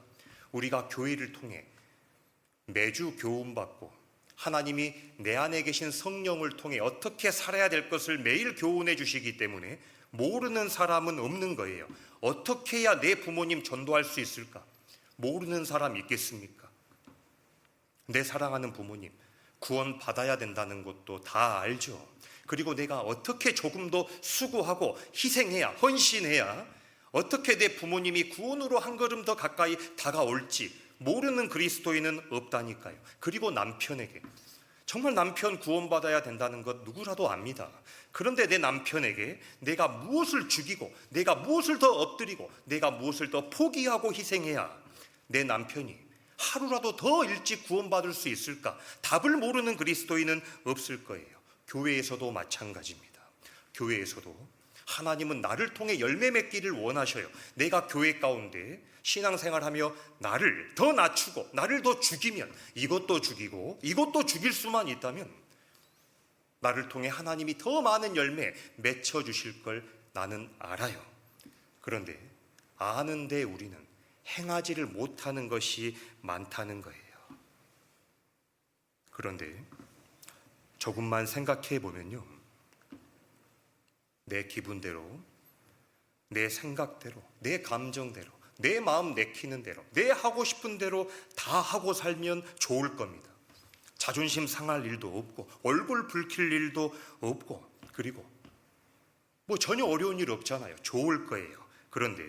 우리가 교회를 통해 매주 교훈받고 하나님이 내 안에 계신 성령을 통해 어떻게 살아야 될 것을 매일 교훈해 주시기 때문에 모르는 사람은 없는 거예요. 어떻게 해야 내 부모님 전도할 수 있을까? 모르는 사람 있겠습니까? 내 사랑하는 부모님 구원 받아야 된다는 것도 다 알죠. 그리고 내가 어떻게 조금 더 수고하고 희생해야, 헌신해야 어떻게 내 부모님이 구원으로 한 걸음 더 가까이 다가올지 모르는 그리스도인은 없다니까요. 그리고 남편에게, 정말 남편 구원받아야 된다는 것 누구라도 압니다. 그런데 내 남편에게 내가 무엇을 죽이고, 내가 무엇을 더 엎드리고, 내가 무엇을 더 포기하고 희생해야 내 남편이 하루라도 더 일찍 구원받을 수 있을까? 답을 모르는 그리스도인은 없을 거예요. 교회에서도 마찬가지입니다. 교회에서도 하나님은 나를 통해 열매 맺기를 원하셔요. 내가 교회 가운데 신앙생활하며 나를 더 낮추고 나를 더 죽이면, 이것도 죽이고 이것도 죽일 수만 있다면 나를 통해 하나님이 더 많은 열매 맺혀 주실 걸 나는 알아요. 그런데 아는데 우리는 행하지를 못하는 것이 많다는 거예요. 그런데 조금만 생각해 보면요, 내 기분대로, 내 생각대로, 내 감정대로, 내 마음 내키는 대로, 내 하고 싶은 대로 다 하고 살면 좋을 겁니다. 자존심 상할 일도 없고 얼굴 붉힐 일도 없고, 그리고 뭐 전혀 어려운 일 없잖아요. 좋을 거예요. 그런데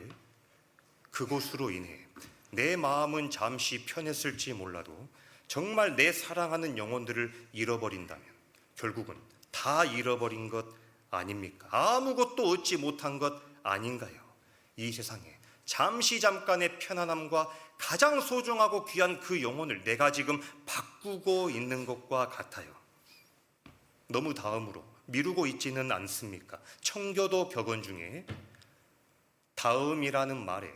그것으로 인해 내 마음은 잠시 편했을지 몰라도 정말 내 사랑하는 영혼들을 잃어버린다면 결국은 다 잃어버린 것 아닙니까? 아무것도 얻지 못한 것 아닌가요? 이 세상에 잠시 잠깐의 편안함과 가장 소중하고 귀한 그 영혼을 내가 지금 바꾸고 있는 것과 같아요. 너무 다음으로 미루고 있지는 않습니까? 청교도 격언 중에 다음이라는 말에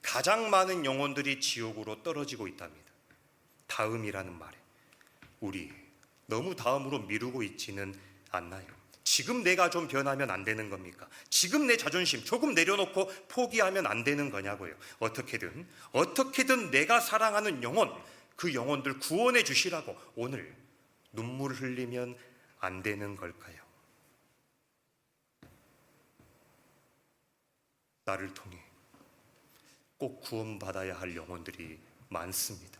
가장 많은 영혼들이 지옥으로 떨어지고 있답니다. 다음이라는 말에 우리 너무 다음으로 미루고 있지는 않나요? 지금 내가 좀 변하면 안 되는 겁니까? 지금 내 자존심 조금 내려놓고 포기하면 안 되는 거냐고요. 어떻게든 내가 사랑하는 영혼, 그 영혼들 구원해 주시라고 오늘 눈물 흘리면 안 되는 걸까요? 나를 통해 꼭 구원받아야 할 영혼들이 많습니다.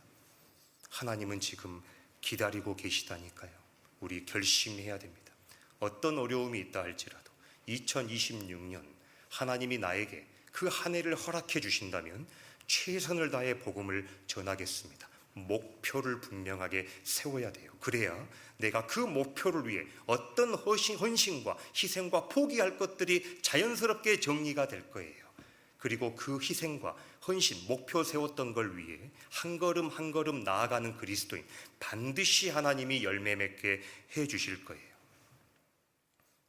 하나님은 지금 기다리고 계시다니까요. 우리 결심해야 됩니다. 어떤 어려움이 있다 할지라도 2026년 하나님이 나에게 그 한 해를 허락해 주신다면 최선을 다해 복음을 전하겠습니다. 목표를 분명하게 세워야 돼요. 그래야 내가 그 목표를 위해 어떤 헌신과 희생과 포기할 것들이 자연스럽게 정리가 될 거예요. 그리고 그 희생과 헌신, 목표 세웠던 걸 위해 한 걸음 한 걸음 나아가는 그리스도인 반드시 하나님이 열매 맺게 해 주실 거예요.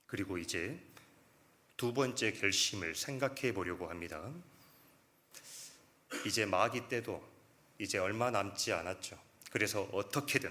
그리고 이제 두 번째 결심을 생각해 보려고 합니다. 이제 마귀 때도 이제 얼마 남지 않았죠. 그래서 어떻게든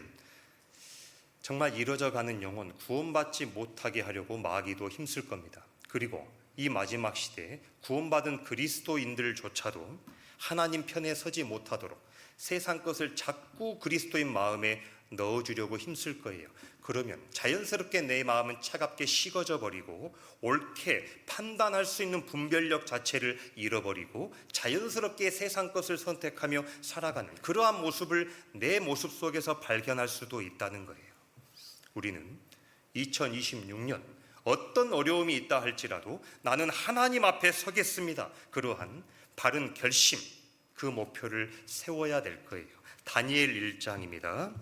정말 이뤄져가는 영혼 구원받지 못하게 하려고 마귀도 힘쓸 겁니다. 그리고 이 마지막 시대에 구원받은 그리스도인들조차도 하나님 편에 서지 못하도록 세상 것을 자꾸 그리스도인 마음에 넣어주려고 힘쓸 거예요. 그러면 자연스럽게 내 마음은 차갑게 식어져 버리고 옳게 판단할 수 있는 분별력 자체를 잃어버리고 자연스럽게 세상 것을 선택하며 살아가는 그러한 모습을 내 모습 속에서 발견할 수도 있다는 거예요. 우리는 2026년 어떤 어려움이 있다 할지라도 나는 하나님 앞에 서겠습니다. 그러한 바른 결심, 그 목표를 세워야 될 거예요. 다니엘 1장입니다.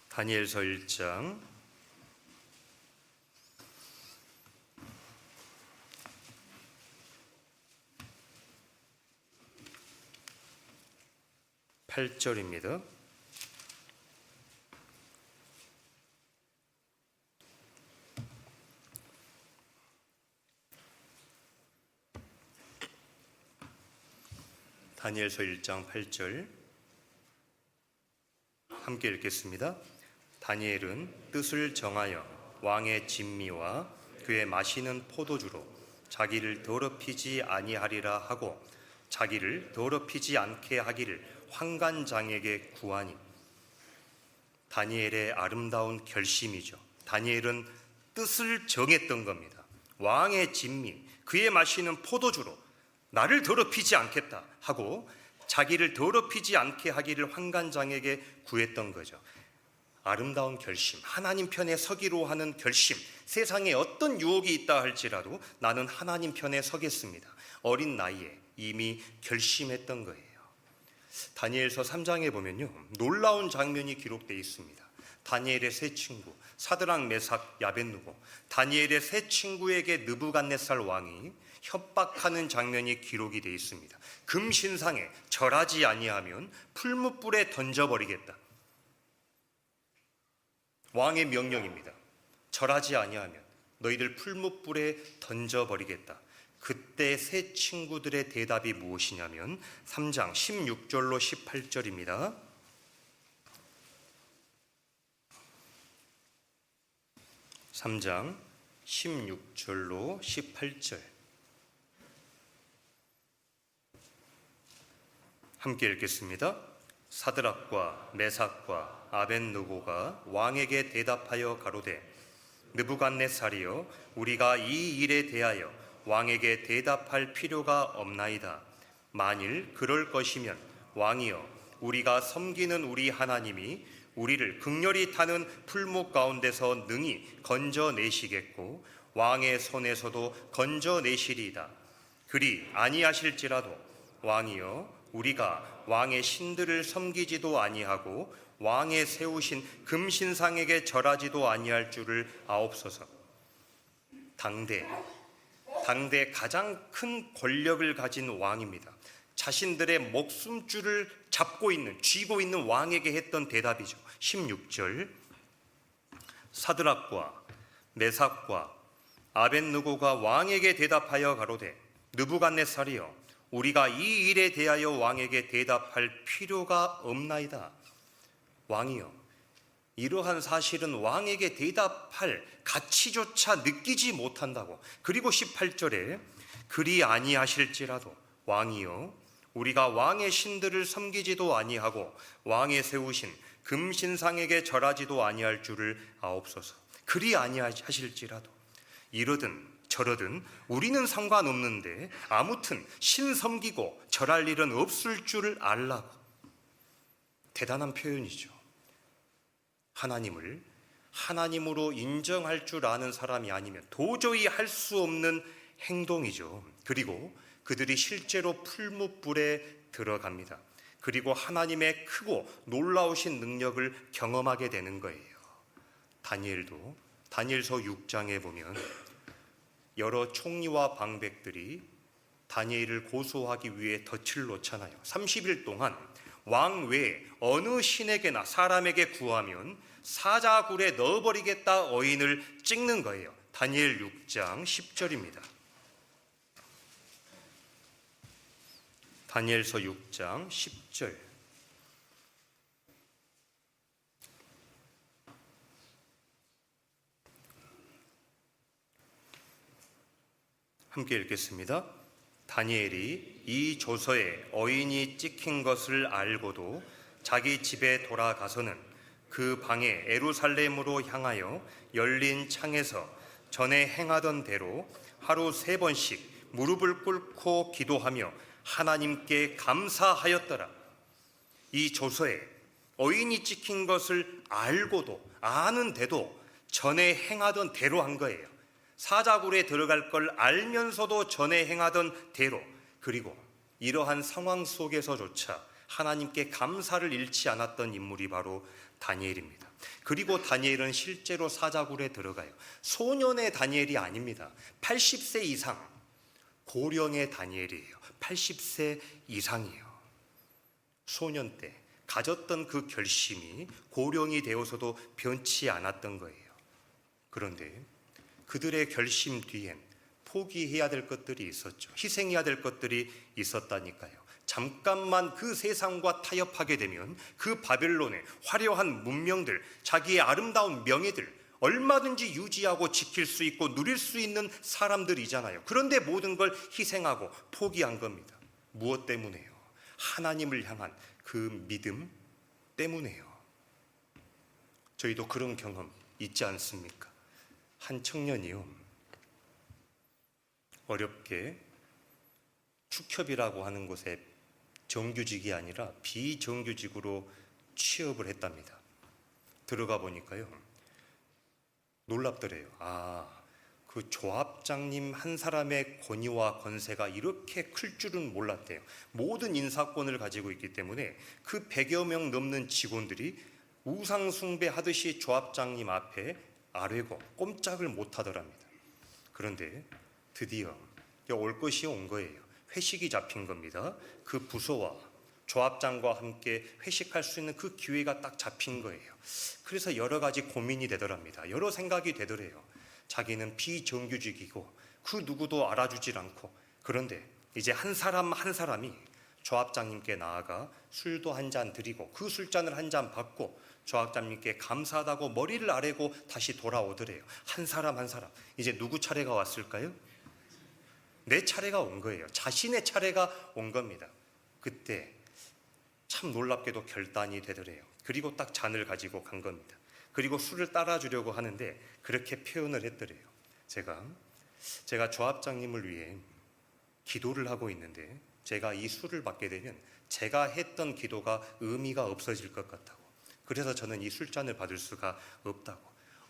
다니엘서 1장 8절입니다. 다니엘서 1장 8절 함께 읽겠습니다. 다니엘은 뜻을 정하여 왕의 진미와 그의 마시는 포도주로 자기를 더럽히지 아니하리라 하고 자기를 더럽히지 않게 하기를 환관장에게 구하니. 다니엘의 아름다운 결심이죠. 다니엘은 뜻을 정했던 겁니다. 왕의 진미, 그의 마시는 포도주로 나를 더럽히지 않겠다 하고 자기를 더럽히지 않게 하기를 환관장에게 구했던 거죠. 아름다운 결심, 하나님 편에 서기로 하는 결심, 세상에 어떤 유혹이 있다 할지라도 나는 하나님 편에 서겠습니다. 어린 나이에 이미 결심했던 거예요. 다니엘서 3장에 보면요, 놀라운 장면이 기록되어 있습니다. 다니엘의 세 친구 사드락, 메삭, 야벳누고, 다니엘의 세 친구에게 느부갓네살 왕이 협박하는 장면이 기록이 되어 있습니다. 금신상에 절하지 아니하면 풀무불에 던져버리겠다. 왕의 명령입니다. 절하지 아니하면 너희들 풀무불에 던져버리겠다. 그때 세 친구들의 대답이 무엇이냐면 3장 16절로 18절입니다. 3장 16절로 18절 함께 읽겠습니다. 사드락과 메삭과 아벳느고가 왕에게 대답하여 가로되 느부갓네살이여, 우리가 이 일에 대하여 왕에게 대답할 필요가 없나이다. 만일 그럴 것이면 왕이여, 우리가 섬기는 우리 하나님이 우리를 극렬히 타는 풀목 가운데서 능히 건져내시겠고 왕의 손에서도 건져내시리이다. 그리 아니하실지라도 왕이여, 우리가 왕의 신들을 섬기지도 아니하고 왕의 세우신 금신상에게 절하지도 아니할 줄을 아옵소서. 당대 가장 큰 권력을 가진 왕입니다. 자신들의 목숨줄을 쥐고 있는 왕에게 했던 대답이죠. 16절 사드락과 메삭과 아벳느고가 왕에게 대답하여 가로되 느부갓네살이여, 우리가 이 일에 대하여 왕에게 대답할 필요가 없나이다. 왕이여, 이러한 사실은 왕에게 대답할 가치조차 느끼지 못한다고. 그리고 18절에 그리 아니하실지라도 왕이여, 우리가 왕의 신들을 섬기지도 아니하고 왕의 세우신 금신상에게 절하지도 아니할 줄을 아옵소서. 그리 아니하실지라도 이러든 저러든 우리는 상관없는데 아무튼 신 섬기고 절할 일은 없을 줄을 알라고. 대단한 표현이죠. 하나님을 하나님으로 인정할 줄 아는 사람이 아니면 도저히 할 수 없는 행동이죠. 그리고 그들이 실제로 풀무불에 들어갑니다. 그리고 하나님의 크고 놀라우신 능력을 경험하게 되는 거예요. 다니엘도 다니엘서 6장에 보면 여러 총리와 방백들이 다니엘을 고소하기 위해 덫을 놓잖아요. 30일 동안 왕 외에 어느 신에게나 사람에게 구하면 사자굴에 넣어버리겠다 어인을 찍는 거예요. 다니엘 6장 10절입니다. 다니엘서 6장 10절 함께 읽겠습니다. 다니엘이 이 조서에 어인이 찍힌 것을 알고도 자기 집에 돌아가서는 그 방에 예루살렘으로 향하여 열린 창에서 전에 행하던 대로 하루 3번씩 무릎을 꿇고 기도하며 하나님께 감사하였더라. 이 조서에 어인이 찍힌 것을 알고도 아는데도 전에 행하던 대로 한 거예요. 사자굴에 들어갈 걸 알면서도 전에 행하던 대로, 그리고 이러한 상황 속에서조차 하나님께 감사를 잃지 않았던 인물이 바로 다니엘입니다. 그리고 다니엘은 실제로 사자굴에 들어가요. 소년의 다니엘이 아닙니다. 80세 이상 고령의 다니엘이에요. 80세 이상이에요. 소년 때 가졌던 그 결심이 고령이 되어서도 변치 않았던 거예요. 그런데 그들의 결심 뒤엔 포기해야 될 것들이 있었죠. 희생해야 될 것들이 있었다니까요. 잠깐만 그 세상과 타협하게 되면 그 바벨론의 화려한 문명들, 자기의 아름다운 명예들 얼마든지 유지하고 지킬 수 있고 누릴 수 있는 사람들이잖아요. 그런데 모든 걸 희생하고 포기한 겁니다. 무엇 때문에요? 하나님을 향한 그 믿음 때문에요. 저희도 그런 경험 있지 않습니까? 한 청년이요, 어렵게 축협이라고 하는 곳에 정규직이 아니라 비정규직으로 취업을 했답니다. 들어가 보니까요, 놀랍더래요. 그 조합장님 한 사람의 권위와 권세가 이렇게 클 줄은 몰랐대요. 모든 인사권을 가지고 있기 때문에 그 100여 명 넘는 직원들이 우상숭배하듯이 조합장님 앞에 아뢰고 꼼짝을 못하더랍니다. 그런데 드디어 올 것이 온 거예요. 회식이 잡힌 겁니다. 그 부서와 조합장과 함께 회식할 수 있는 그 기회가 딱 잡힌 거예요. 그래서 여러 가지 고민이 되더랍니다. 여러 생각이 되더래요. 자기는 비정규직이고 그 누구도 알아주질 않고, 그런데 이제 한 사람 한 사람이 조합장님께 나아가 술도 한 잔 드리고 그 술잔을 한 잔 받고 조합장님께 감사하다고 머리를 아래고 다시 돌아오더래요. 한 사람 한 사람. 이제 누구 차례가 왔을까요? 내 차례가 온 거예요. 자신의 차례가 온 겁니다. 그때 참 놀랍게도 결단이 되더래요. 그리고 딱 잔을 가지고 간 겁니다. 그리고 술을 따라주려고 하는데 그렇게 표현을 했더래요. 제가 조합장님을 위해 기도를 하고 있는데 제가 이 술을 받게 되면 제가 했던 기도가 의미가 없어질 것 같다고. 그래서 저는 이 술잔을 받을 수가 없다고.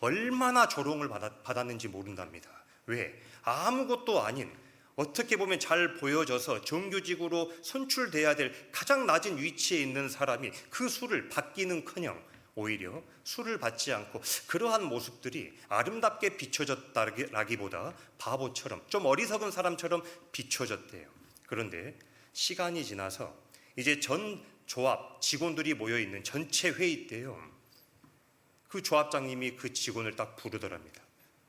얼마나 조롱을 받았는지 모른답니다. 왜? 아무것도 아닌, 어떻게 보면 잘 보여져서 정규직으로 선출돼야 될 가장 낮은 위치에 있는 사람이 그 술을 받기는커녕 오히려 술을 받지 않고 그러한 모습들이 아름답게 비춰졌다기보다 바보처럼, 좀 어리석은 사람처럼 비춰졌대요. 그런데 시간이 지나서 이제 전 조합 직원들이 모여있는 전체 회의 때요, 그 조합장님이 그 직원을 딱 부르더랍니다.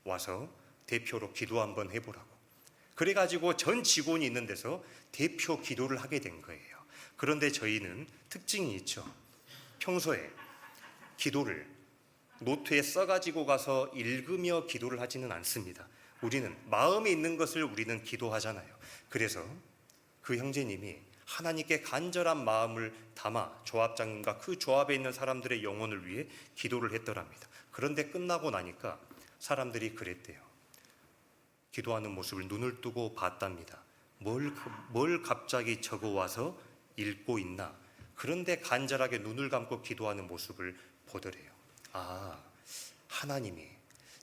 와서 대표로 기도 한번 해보라고. 그래가지고 전 직원이 있는 데서 대표 기도를 하게 된 거예요. 그런데 저희는 특징이 있죠. 평소에 기도를 노트에 써가지고 가서 읽으며 기도를 하지는 않습니다. 우리는 마음에 있는 것을 우리는 기도하잖아요. 그래서 그 형제님이 하나님께 간절한 마음을 담아 조합장님과 그 조합에 있는 사람들의 영혼을 위해 기도를 했더랍니다. 그런데 끝나고 나니까 사람들이 그랬대요. 기도하는 모습을 눈을 뜨고 봤답니다. 뭘 갑자기 적어와서 읽고 있나? 그런데 간절하게 눈을 감고 기도하는 모습을 보더래요. 아, 하나님이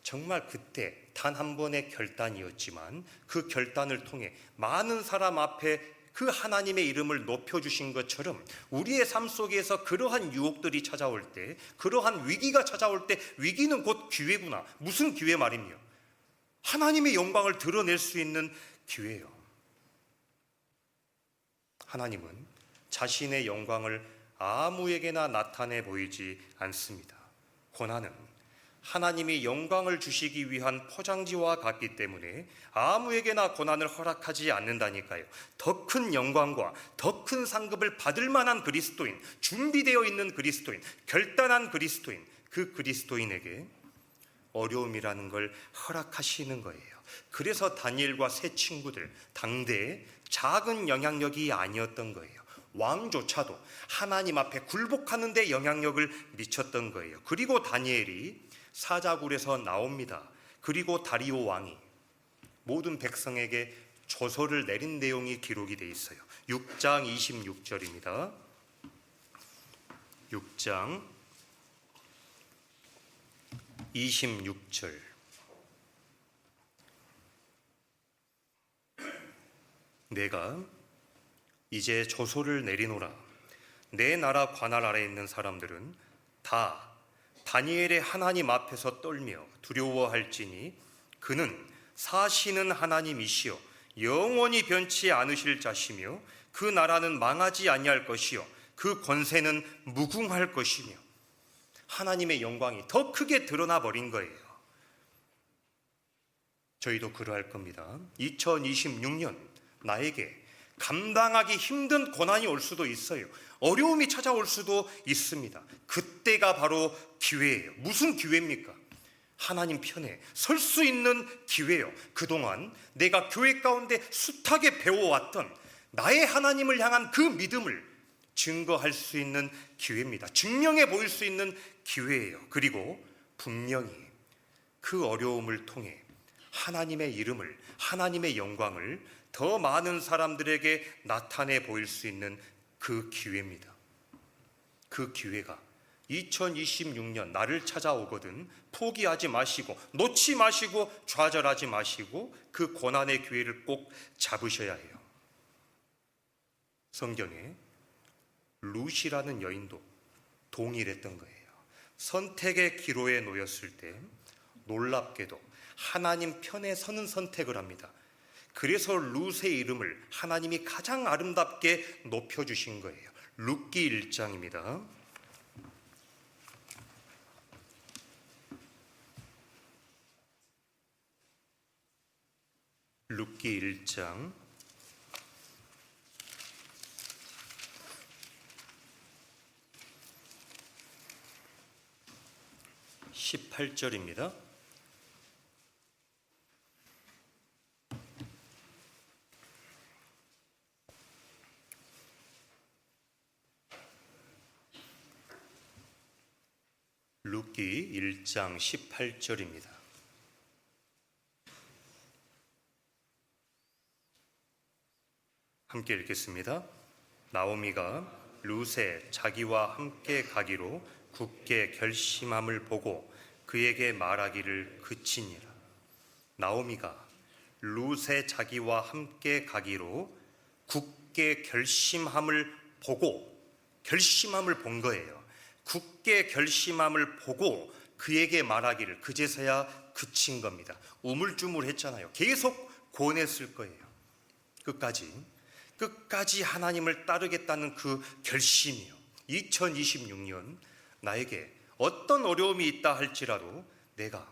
정말 그때 단 한 번의 결단이었지만 그 결단을 통해 많은 사람 앞에 그 하나님의 이름을 높여주신 것처럼 우리의 삶 속에서 그러한 유혹들이 찾아올 때, 그러한 위기가 찾아올 때, 위기는 곧 기회구나. 무슨 기회 말이며? 하나님의 영광을 드러낼 수 있는 기회예요. 하나님은 자신의 영광을 아무에게나 나타내 보이지 않습니다. 고난은 하나님이 영광을 주시기 위한 포장지와 같기 때문에 아무에게나 고난을 허락하지 않는다니까요. 더 큰 영광과 더 큰 상급을 받을 만한 그리스도인, 준비되어 있는 그리스도인, 결단한 그리스도인, 그 그리스도인에게 어려움이라는 걸 허락하시는 거예요. 그래서 다니엘과 세 친구들, 당대에 작은 영향력이 아니었던 거예요. 왕조차도 하나님 앞에 굴복하는 데 영향력을 미쳤던 거예요. 그리고 다니엘이 사자굴에서 나옵니다. 그리고 다리오 왕이 모든 백성에게 조서를 내린 내용이 기록이 되어 있어요. 6장 26절입니다. 6장 26절. 내가 이제 조서를 내리노라. 내 나라 관할 아래에 있는 사람들은 다 다니엘의 하나님 앞에서 떨며 두려워할지니 그는 사시는 하나님이시요 영원히 변치 않으실 자시며 그 나라는 망하지 아니할 것이요 그 권세는 무궁할 것이며. 하나님의 영광이 더 크게 드러나 버린 거예요. 저희도 그러할 겁니다. 2026년 나에게 감당하기 힘든 고난이 올 수도 있어요. 어려움이 찾아올 수도 있습니다. 그때가 바로 기회예요. 무슨 기회입니까? 하나님 편에 설 수 있는 기회예요. 그동안 내가 교회 가운데 숱하게 배워왔던 나의 하나님을 향한 그 믿음을 증거할 수 있는 기회입니다. 증명해 보일 수 있는 기회예요. 그리고 분명히 그 어려움을 통해 하나님의 이름을, 하나님의 영광을 더 많은 사람들에게 나타내 보일 수 있는 그 기회입니다. 그 기회가 2026년 나를 찾아오거든 포기하지 마시고, 놓지 마시고, 좌절하지 마시고 그 고난의 기회를 꼭 잡으셔야 해요. 성경에 룻이라는 여인도 동일했던 거예요. 선택의 기로에 놓였을 때 놀랍게도 하나님 편에 서는 선택을 합니다. 그래서 룻의 이름을 하나님이 가장 아름답게 높여주신 거예요. 룻기 1장입니다. 룻기 1장 18절입니다. 룻기 1장 18절입니다. 함께 읽겠습니다. 나오미가 룻에 자기와 함께 가기로 굳게 결심함을 보고 그에게 말하기를 그치니라. 나오미가 룻에 자기와 함께 가기로 굳게 결심함을 보고, 결심함을 본 거예요. 굳게 결심함을 보고 그에게 말하기를, 그제서야 그친 겁니다. 우물쭈물했잖아요. 계속 권했을 거예요. 끝까지 하나님을 따르겠다는 그 결심이요. 2026년 나에게 어떤 어려움이 있다 할지라도 내가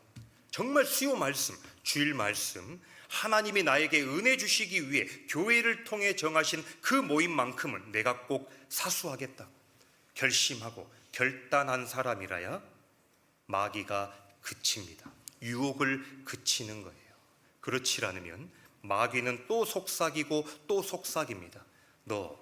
정말 수요 말씀, 주일 말씀, 하나님이 나에게 은혜 주시기 위해 교회를 통해 정하신 그 모임만큼은 내가 꼭 사수하겠다고 결심하고 결단한 사람이라야 마귀가 그칩니다. 유혹을 그치는 거예요. 그렇지 않으면 마귀는 또 속삭이고 또 속삭입니다. 너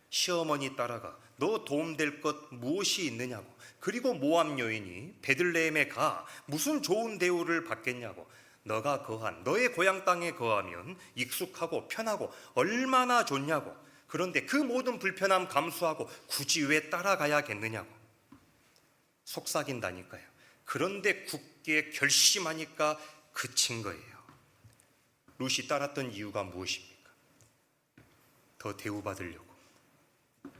시어머니 따라가. 너 도움될 것 무엇이 있느냐고. 그리고 모압 여인이 베들레헴에 가. 무슨 좋은 대우를 받겠냐고. 너가 거한 너의 고향 땅에 거하면 익숙하고 편하고 얼마나 좋냐고. 그런데 그 모든 불편함 감수하고 굳이 왜 따라가야겠느냐고 속삭인다니까요. 그런데 굳게 결심하니까 그친 거예요. 룻이 따랐던 이유가 무엇입니까? 더 대우받으려고,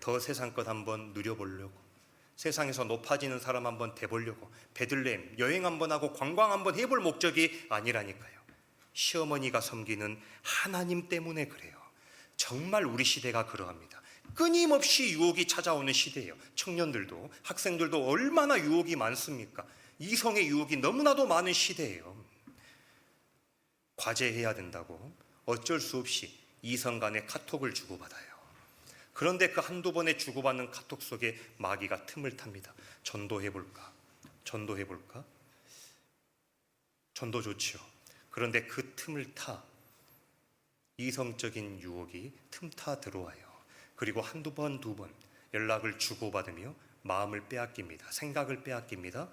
더 세상 것 한번 누려보려고, 세상에서 높아지는 사람 한번 돼보려고, 베들레헴 여행 한번 하고 관광 한번 해볼 목적이 아니라니까요. 시어머니가 섬기는 하나님 때문에 그래요. 정말 우리 시대가 그러합니다. 끊임없이 유혹이 찾아오는 시대예요. 청년들도 학생들도 얼마나 유혹이 많습니까? 이성의 유혹이 너무나도 많은 시대예요. 과제해야 된다고 어쩔 수 없이 이성 간에 카톡을 주고받아요. 그런데 그 한두 번에 주고받는 카톡 속에 마귀가 틈을 탑니다. 전도해볼까? 전도해볼까? 전도 좋지요. 그런데 그 틈을 타 이성적인 유혹이 틈타 들어와요. 그리고 한두 번, 두 번 연락을 주고받으며 마음을 빼앗깁니다. 생각을 빼앗깁니다.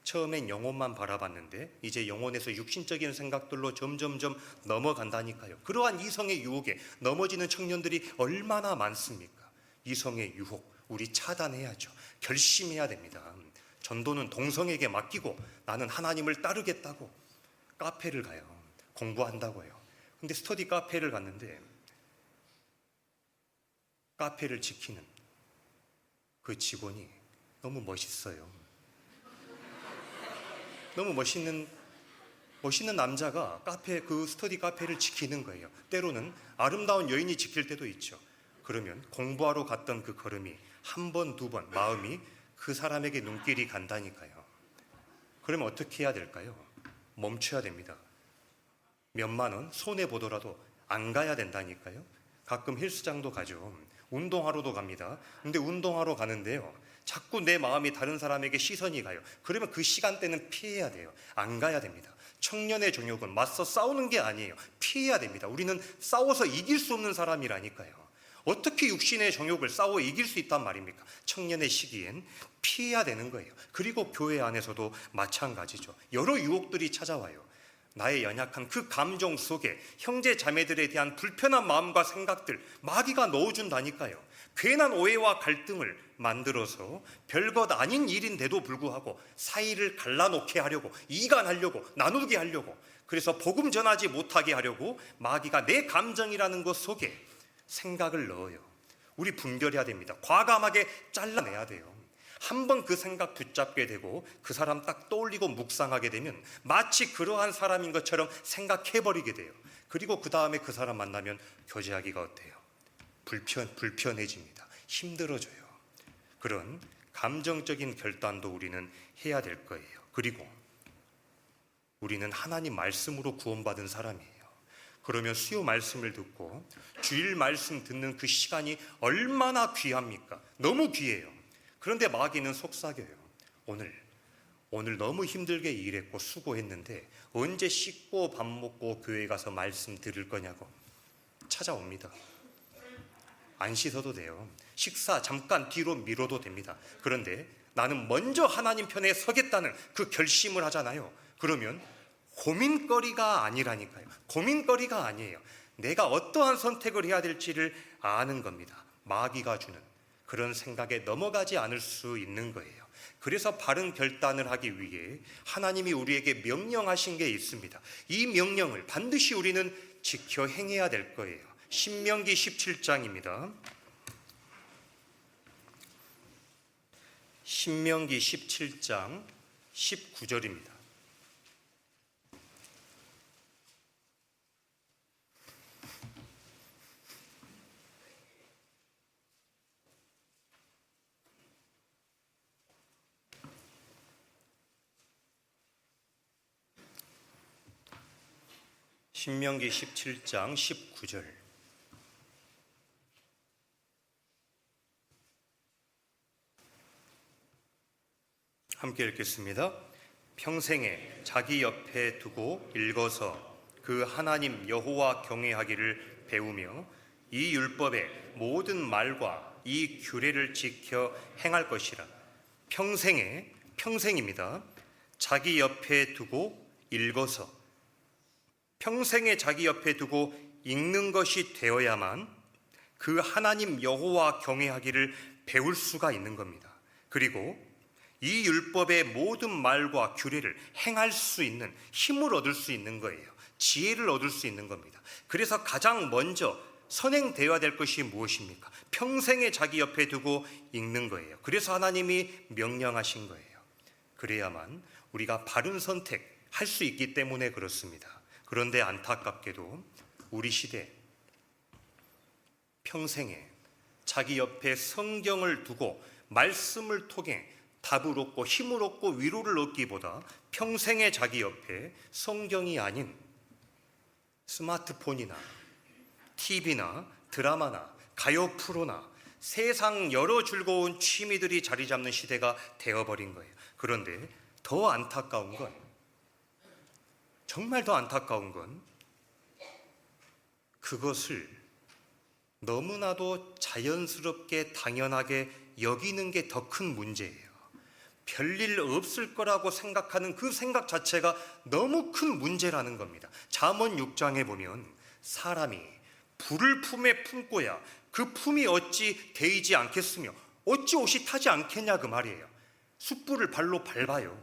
처음엔 영혼만 바라봤는데 이제 영혼에서 육신적인 생각들로 점점점 넘어간다니까요. 그러한 이성의 유혹에 넘어지는 청년들이 얼마나 많습니까? 이성의 유혹 우리 차단해야죠. 결심해야 됩니다. 전도는 동성에게 맡기고 나는 하나님을 따르겠다고 카페를 가요. 공부한다고요. 근데 스터디 카페를 갔는데 카페를 지키는 그 직원이 너무 멋있어요. 너무 멋있는 남자가 그 스터디 카페를 지키는 거예요. 때로는 아름다운 여인이 지킬 때도 있죠. 그러면 공부하러 갔던 그 걸음이 한 번, 두 번 마음이 그 사람에게 눈길이 간다니까요. 그러면 어떻게 해야 될까요? 멈춰야 됩니다. 몇만 원 손해보더라도 안 가야 된다니까요. 가끔 헬스장도 가죠. 운동하러도 갑니다. 근데 운동하러 가는데요, 자꾸 내 마음이 다른 사람에게 시선이 가요. 그러면 그 시간대는 피해야 돼요. 안 가야 됩니다. 청년의 정욕은 맞서 싸우는 게 아니에요. 피해야 됩니다. 우리는 싸워서 이길 수 없는 사람이라니까요. 어떻게 육신의 정욕을 싸워 이길 수 있단 말입니까? 청년의 시기엔 피해야 되는 거예요. 그리고 교회 안에서도 마찬가지죠. 여러 유혹들이 찾아와요. 나의 연약한 그 감정 속에 형제 자매들에 대한 불편한 마음과 생각들 마귀가 넣어준다니까요. 괜한 오해와 갈등을 만들어서 별것 아닌 일인데도 불구하고 사이를 갈라놓게 하려고, 이간하려고, 나누게 하려고, 그래서 복음 전하지 못하게 하려고 마귀가 내 감정이라는 것 속에 생각을 넣어요. 우리 분별해야 됩니다. 과감하게 잘라내야 돼요. 한번 그 생각 붙잡게 되고 그 사람 딱 떠올리고 묵상하게 되면 마치 그러한 사람인 것처럼 생각해버리게 돼요. 그리고 그 다음에 그 사람 만나면 교제하기가 어때요? 불편해집니다. 힘들어져요. 그런 감정적인 결단도 우리는 해야 될 거예요. 그리고 우리는 하나님 말씀으로 구원받은 사람이에요. 그러면 수요 말씀을 듣고 주일 말씀 듣는 그 시간이 얼마나 귀합니까? 너무 귀해요. 그런데 마귀는 속삭여요. 오늘 너무 힘들게 일했고 수고했는데 언제 씻고 밥 먹고 교회 가서 말씀 들을 거냐고 찾아옵니다. 안 씻어도 돼요. 식사 잠깐 뒤로 미뤄도 됩니다. 그런데 나는 먼저 하나님 편에 서겠다는 그 결심을 하잖아요. 그러면 고민거리가 아니라니까요. 고민거리가 아니에요. 내가 어떠한 선택을 해야 될지를 아는 겁니다. 마귀가 주는 그런 생각에 넘어가지 않을 수 있는 거예요. 그래서 바른 결단을 하기 위해 하나님이 우리에게 명령하신 게 있습니다. 이 명령을 반드시 우리는 지켜 행해야 될 거예요. 신명기 17장입니다. 신명기 17장 19절입니다. 신명기 17장 19절. 함께 읽겠습니다. 평생에 자기 옆에 두고 읽어서 그 하나님 여호와 경외하기를 배우며 이 율법의 모든 말과 이 규례를 지켜 행할 것이라. 평생에, 평생입니다. 자기 옆에 두고 읽어서, 평생에 자기 옆에 두고 읽는 것이 되어야만 그 하나님 여호와 경외하기를 배울 수가 있는 겁니다. 그리고 이 율법의 모든 말과 규례를 행할 수 있는 힘을 얻을 수 있는 거예요. 지혜를 얻을 수 있는 겁니다. 그래서 가장 먼저 선행되어야 될 것이 무엇입니까? 평생에 자기 옆에 두고 읽는 거예요. 그래서 하나님이 명령하신 거예요. 그래야만 우리가 바른 선택할 수 있기 때문에 그렇습니다. 그런데 안타깝게도 우리 시대 평생에 자기 옆에 성경을 두고 말씀을 통해 답을 얻고 힘을 얻고 위로를 얻기보다 평생에 자기 옆에 성경이 아닌 스마트폰이나 TV나 드라마나 가요 프로나 세상 여러 즐거운 취미들이 자리 잡는 시대가 되어버린 거예요. 그런데 더 안타까운 건, 정말 더 안타까운 건 그것을 너무나도 자연스럽게 당연하게 여기는 게 더 큰 문제예요. 별일 없을 거라고 생각하는 그 생각 자체가 너무 큰 문제라는 겁니다. 잠언 6장에 보면 사람이 불을 품에 품고야 그 품이 어찌 데이지 않겠으며 어찌 옷이 타지 않겠냐 그 말이에요. 숯불을 발로 밟아요.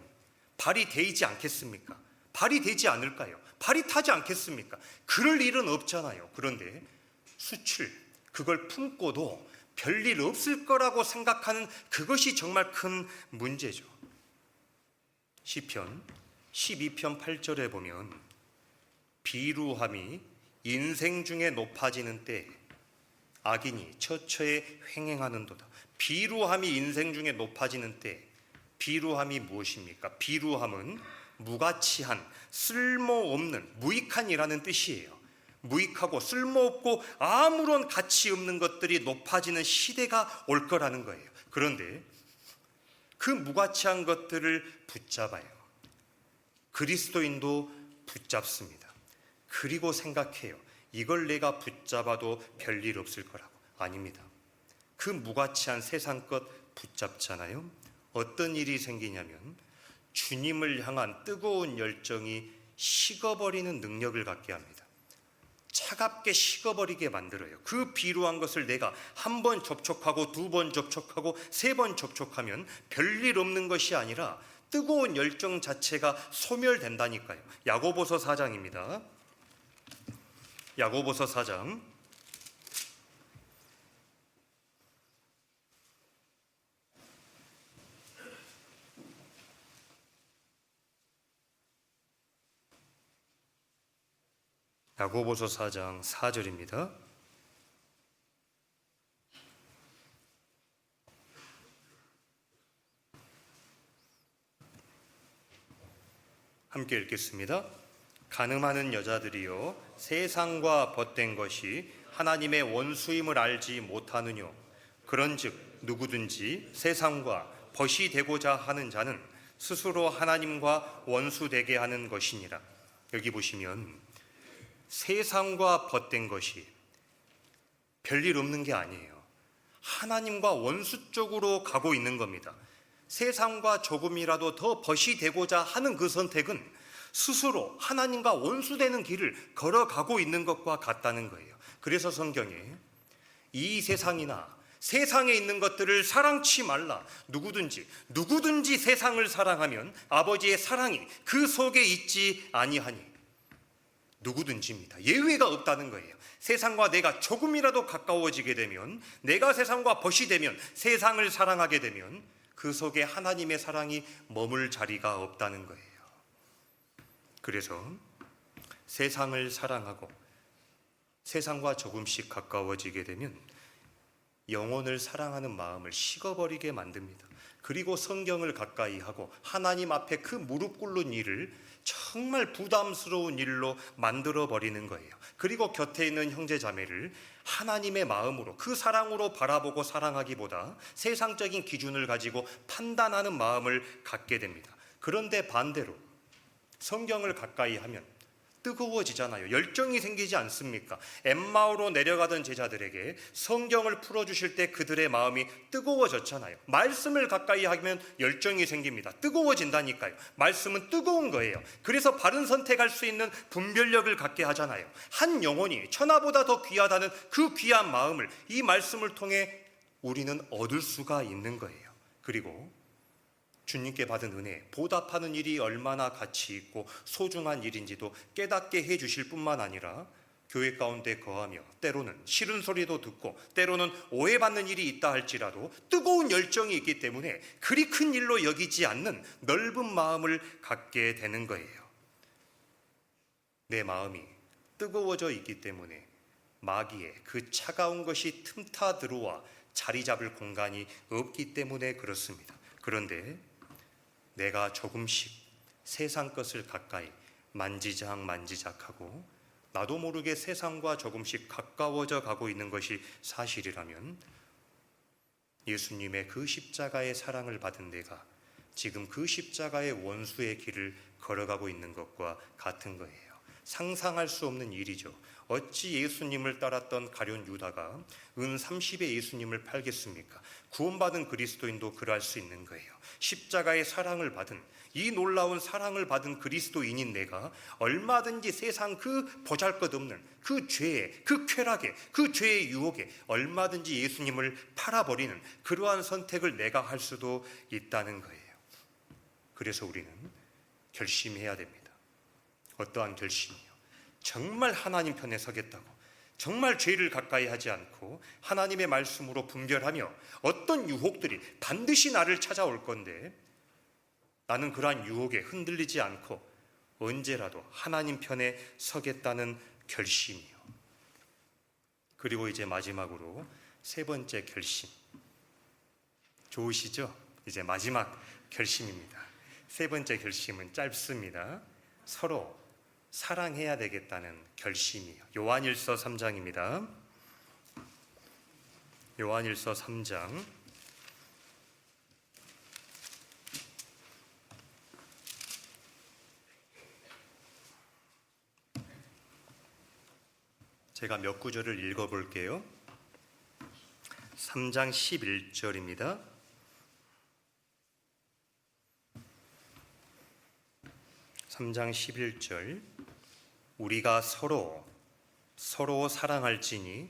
발이 데이지 않겠습니까? 발이 되지 않을까요? 발이 타지 않겠습니까? 그럴 일은 없잖아요. 그런데 숯을 그걸 품고도 별일 없을 거라고 생각하는 그것이 정말 큰 문제죠. 시편 12편 8절에 보면 비루함이 인생 중에 높아지는 때 악인이 처처에 횡행하는도다. 비루함이 인생 중에 높아지는 때, 비루함이 무엇입니까? 비루함은 무가치한, 쓸모없는, 무익한이라는 뜻이에요. 무익하고 쓸모없고 아무런 가치 없는 것들이 높아지는 시대가 올 거라는 거예요. 그런데 그 무가치한 것들을 붙잡아요. 그리스도인도 붙잡습니다. 그리고 생각해요. 이걸 내가 붙잡아도 별일 없을 거라고. 아닙니다. 그 무가치한 세상 것 붙잡잖아요. 어떤 일이 생기냐면 주님을 향한 뜨거운 열정이 식어버리는 능력을 갖게 합니다. 차갑게 식어버리게 만들어요. 그 비루한 것을 내가 한 번 접촉하고 두 번 접촉하고 세 번 접촉하면 별일 없는 것이 아니라 뜨거운 열정 자체가 소멸된다니까요. 야고보서 4장입니다. 야고보서 4장 4절입니다. 함께 읽겠습니다. 간음하는 여자들이여 세상과 벗된 것이 하나님의 원수임을 알지 못하느뇨. 그런즉 누구든지 세상과 벗이 되고자 하는 자는 스스로 하나님과 원수되게 하는 것이니라. 여기 보시면 세상과 벗된 것이 별일 없는 게 아니에요. 하나님과 원수 쪽으로 가고 있는 겁니다. 세상과 조금이라도 더 벗이 되고자 하는 그 선택은 스스로 하나님과 원수되는 길을 걸어가고 있는 것과 같다는 거예요. 그래서 성경에 이 세상이나 세상에 있는 것들을 사랑치 말라. 누구든지 세상을 사랑하면 아버지의 사랑이 그 속에 있지 아니하니. 누구든지입니다. 예외가 없다는 거예요. 세상과 내가 조금이라도 가까워지게 되면, 내가 세상과 벗이 되면, 세상을 사랑하게 되면 그 속에 하나님의 사랑이 머물 자리가 없다는 거예요. 그래서 세상을 사랑하고 세상과 조금씩 가까워지게 되면 영혼을 사랑하는 마음을 식어버리게 만듭니다. 그리고 성경을 가까이 하고 하나님 앞에 그 무릎 꿇는 일을 정말 부담스러운 일로 만들어버리는 거예요. 그리고 곁에 있는 형제 자매를 하나님의 마음으로, 그 사랑으로 바라보고 사랑하기보다 세상적인 기준을 가지고 판단하는 마음을 갖게 됩니다. 그런데 반대로 성경을 가까이 하면 뜨거워지잖아요. 열정이 생기지 않습니까? 엠마오로 내려가던 제자들에게 성경을 풀어주실 때 그들의 마음이 뜨거워졌잖아요. 말씀을 가까이 하면 열정이 생깁니다. 뜨거워진다니까요. 말씀은 뜨거운 거예요. 그래서 바른 선택할 수 있는 분별력을 갖게 하잖아요. 한 영혼이 천하보다 더 귀하다는 그 귀한 마음을 이 말씀을 통해 우리는 얻을 수가 있는 거예요. 그리고 주님께 받은 은혜, 보답하는 일이 얼마나 가치 있고 소중한 일인지도 깨닫게 해주실 뿐만 아니라 교회 가운데 거하며 때로는 싫은 소리도 듣고 때로는 오해받는 일이 있다 할지라도 뜨거운 열정이 있기 때문에 그리 큰 일로 여기지 않는 넓은 마음을 갖게 되는 거예요. 내 마음이 뜨거워져 있기 때문에 마귀의 그 차가운 것이 틈타 들어와 자리 잡을 공간이 없기 때문에 그렇습니다. 그런데 내가 조금씩 세상 것을 가까이 만지작하고 나도 모르게 세상과 조금씩 가까워져 가고 있는 것이 사실이라면 예수님의 그 십자가의 사랑을 받은 내가 지금 그 십자가의 원수의 길을 걸어가고 있는 것과 같은 거예요. 상상할 수 없는 일이죠. 어찌 예수님을 따랐던 가룟 유다가 은 30에 예수님을 팔겠습니까? 구원받은 그리스도인도 그럴 수 있는 거예요. 십자가의 사랑을 받은, 이 놀라운 사랑을 받은 그리스도인인 내가 얼마든지 세상 그 보잘것없는 그 죄에, 그 쾌락에, 그 죄의 유혹에 얼마든지 예수님을 팔아버리는 그러한 선택을 내가 할 수도 있다는 거예요. 그래서 우리는 결심해야 됩니다. 어떠한 결심이요? 정말 하나님 편에 서겠다고, 정말 죄를 가까이 하지 않고 하나님의 말씀으로 분별하며 어떤 유혹들이 반드시 나를 찾아올 건데 나는 그러한 유혹에 흔들리지 않고 언제라도 하나님 편에 서겠다는 결심이요. 그리고 이제 마지막으로 세 번째 결심. 좋으시죠? 이제 마지막 결심입니다. 세 번째 결심은 짧습니다. 서로 사랑해야 되겠다는 결심이에요. 요한일서 3장입니다. 요한일서 3장 제가 몇 구절을 읽어볼게요. 3장 11절입니다. 3장 11절 우리가 서로 사랑할지니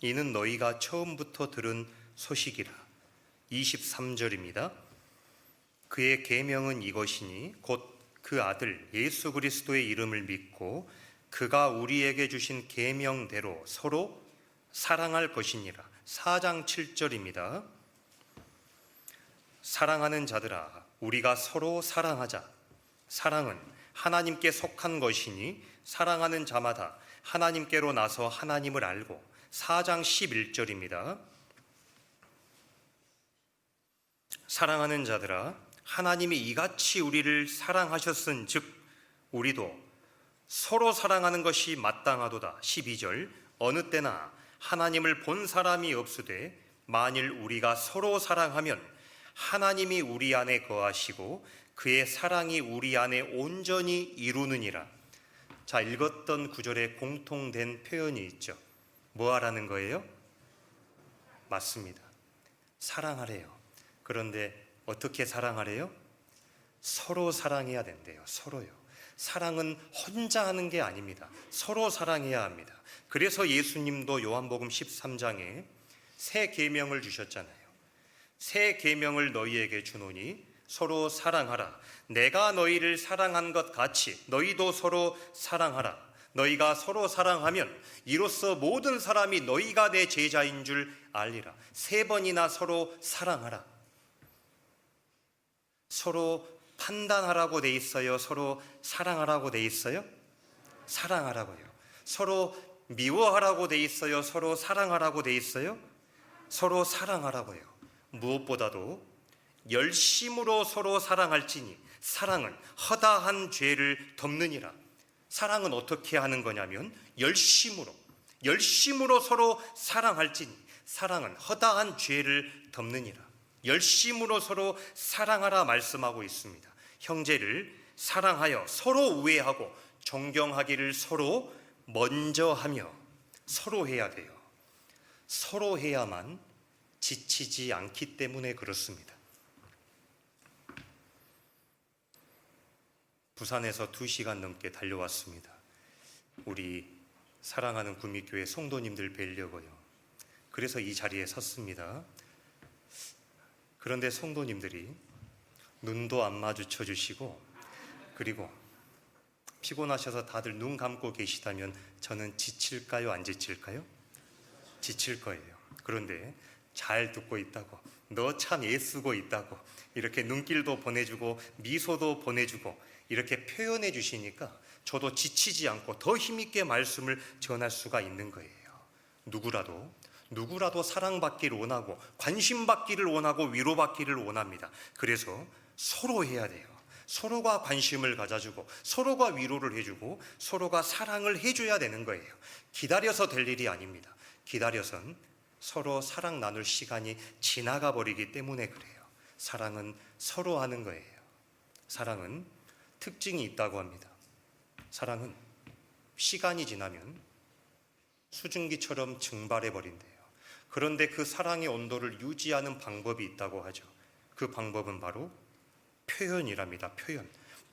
이는 너희가 처음부터 들은 소식이라. 23절입니다. 그의 계명은 이것이니 곧 그 아들 예수 그리스도의 이름을 믿고 그가 우리에게 주신 계명대로 서로 사랑할 것이니라. 4장 7절입니다. 사랑하는 자들아 우리가 서로 사랑하자. 사랑은 하나님께 속한 것이니 사랑하는 자마다 하나님께로 나서 하나님을 알고. 4장 11절입니다. 사랑하는 자들아 하나님이 이같이 우리를 사랑하셨은즉 우리도 서로 사랑하는 것이 마땅하도다. 12절 어느 때나 하나님을 본 사람이 없으되 만일 우리가 서로 사랑하면 하나님이 우리 안에 거하시고 그의 사랑이 우리 안에 온전히 이루느니라. 자, 읽었던 구절에 공통된 표현이 있죠. 뭐 하라는 거예요? 맞습니다. 사랑하래요. 그런데 어떻게 사랑하래요? 서로 사랑해야 된대요. 서로요. 사랑은 혼자 하는 게 아닙니다. 서로 사랑해야 합니다. 그래서 예수님도 요한복음 13장에 새 계명을 주셨잖아요. 새 계명을 너희에게 주노니 서로 사랑하라. 내가 너희를 사랑한 것 같이 너희도 서로 사랑하라. 너희가 서로 사랑하면 이로써 모든 사람이 너희가 내 제자인 줄 알리라. 3번이나 서로 사랑하라. 서로 판단하라고 돼 있어요? 서로 사랑하라고 돼 있어요? 사랑하라고요. 서로 미워하라고 돼 있어요? 서로 사랑하라고 돼 있어요? 서로 사랑하라고요. 무엇보다도 열심으로 서로 사랑할지니 사랑은 허다한 죄를 덮느니라. 사랑은 어떻게 하는 거냐면 열심으로 서로 사랑할지니 사랑은 허다한 죄를 덮느니라. 열심으로 서로 사랑하라 말씀하고 있습니다. 형제를 사랑하여 서로 우애하고 존경하기를 서로 먼저 하며 서로 해야 돼요. 서로 해야만 지치지 않기 때문에 그렇습니다. 부산에서 2시간 넘게 달려왔습니다. 우리 사랑하는 구미교회 성도님들 뵈려고요. 그래서 이 자리에 섰습니다. 그런데 성도님들이 눈도 안 마주쳐 주시고, 그리고 피곤하셔서 다들 눈 감고 계시다면 저는 지칠까요? 안 지칠까요? 지칠 거예요. 그런데 잘 듣고 있다고, 너 참 애쓰고 있다고 이렇게 눈길도 보내주고 미소도 보내주고 이렇게 표현해 주시니까 저도 지치지 않고 더 힘있게 말씀을 전할 수가 있는 거예요. 누구라도 사랑받기를 원하고 관심받기를 원하고 위로받기를 원합니다. 그래서 서로 해야 돼요. 서로가 관심을 가져주고 서로가 위로를 해주고 서로가 사랑을 해줘야 되는 거예요. 기다려서 될 일이 아닙니다. 기다려선 서로 사랑 나눌 시간이 지나가 버리기 때문에 그래요. 사랑은 서로 하는 거예요. 사랑은 특징이 있다고 합니다. 사랑은 시간이 지나면 수증기처럼 증발해 버린대요. 그런데 그 사랑의 온도를 유지하는 방법이 있다고 하죠. 그 방법은 바로 표현이랍니다.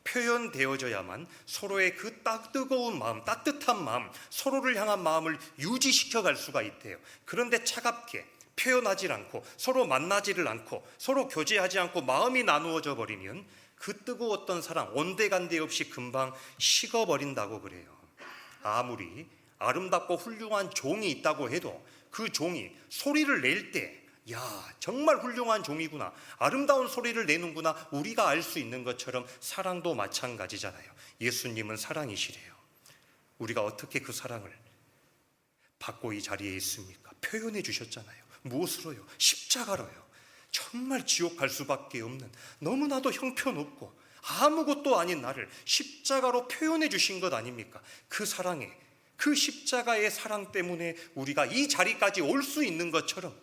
표현되어져야만 서로의 그 뜨거운 마음, 따뜻한 마음, 서로를 향한 마음을 유지시켜 갈 수가 있대요. 그런데 차갑게 표현하지 않고 서로 만나지를 않고 서로 교제하지 않고 마음이 나누어져 버리면 그 뜨거웠던 사랑 온데간데 없이 금방 식어버린다고 그래요. 아무리 아름답고 훌륭한 종이 있다고 해도 그 종이 소리를 낼 때 야, 정말 훌륭한 종이구나, 아름다운 소리를 내는구나, 우리가 알 수 있는 것처럼 사랑도 마찬가지잖아요. 예수님은 사랑이시래요. 우리가 어떻게 그 사랑을 받고 이 자리에 있습니까? 표현해 주셨잖아요. 무엇으로요? 십자가로요. 정말 지옥 갈 수밖에 없는, 너무나도 형편없고 아무것도 아닌 나를 십자가로 표현해 주신 것 아닙니까? 그 사랑에, 그 십자가의 사랑 때문에 우리가 이 자리까지 올 수 있는 것처럼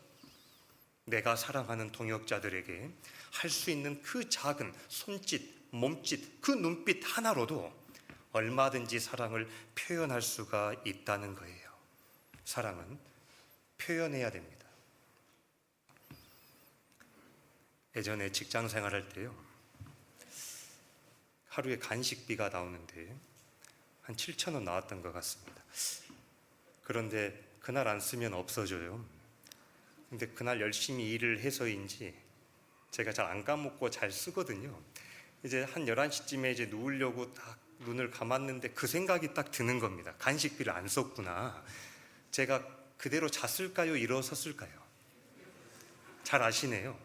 내가 사랑하는 동역자들에게 할 수 있는 그 작은 손짓, 몸짓, 그 눈빛 하나로도 얼마든지 사랑을 표현할 수가 있다는 거예요. 사랑은 표현해야 됩니다. 예전에 직장 생활할 때요, 하루에 간식비가 나오는데 한 7,000원 나왔던 것 같습니다. 그런데 그날 안 쓰면 없어져요. 근데 그날 열심히 일을 해서인지 제가 잘 안 까먹고 잘 쓰거든요. 이제 한 11시쯤에 이제 누우려고 딱 눈을 감았는데 그 생각이 딱 드는 겁니다. 간식비를 안 썼구나. 제가 그대로 잤을까요? 일어섰을까요? 잘 아시네요.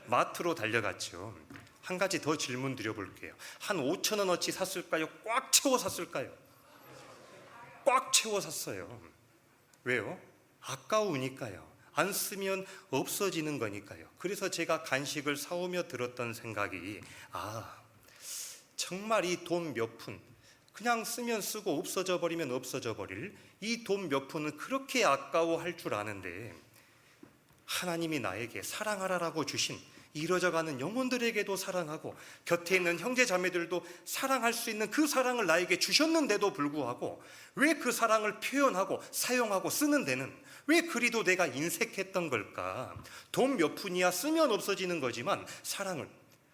마트로 달려갔죠. 한 가지 더 질문 드려볼게요. 한 5,000원어치 샀을까요? 꽉 채워 샀을까요? 꽉 채워 샀어요. 왜요? 아까우니까요. 안 쓰면 없어지는 거니까요. 그래서 제가 간식을 사오며 들었던 생각이, 정말 이 돈 몇 푼, 그냥 쓰면 쓰고 없어져 버리면 없어져 버릴 이 돈 몇 푼은 그렇게 아까워할 줄 아는데, 하나님이 나에게 사랑하라라고 주신 이뤄져가는 영혼들에게도 사랑하고 곁에 있는 형제 자매들도 사랑할 수 있는 그 사랑을 나에게 주셨는데도 불구하고 왜 그 사랑을 표현하고 사용하고 쓰는 데는 왜 그리도 내가 인색했던 걸까? 돈 몇 푼이야 쓰면 없어지는 거지만 사랑을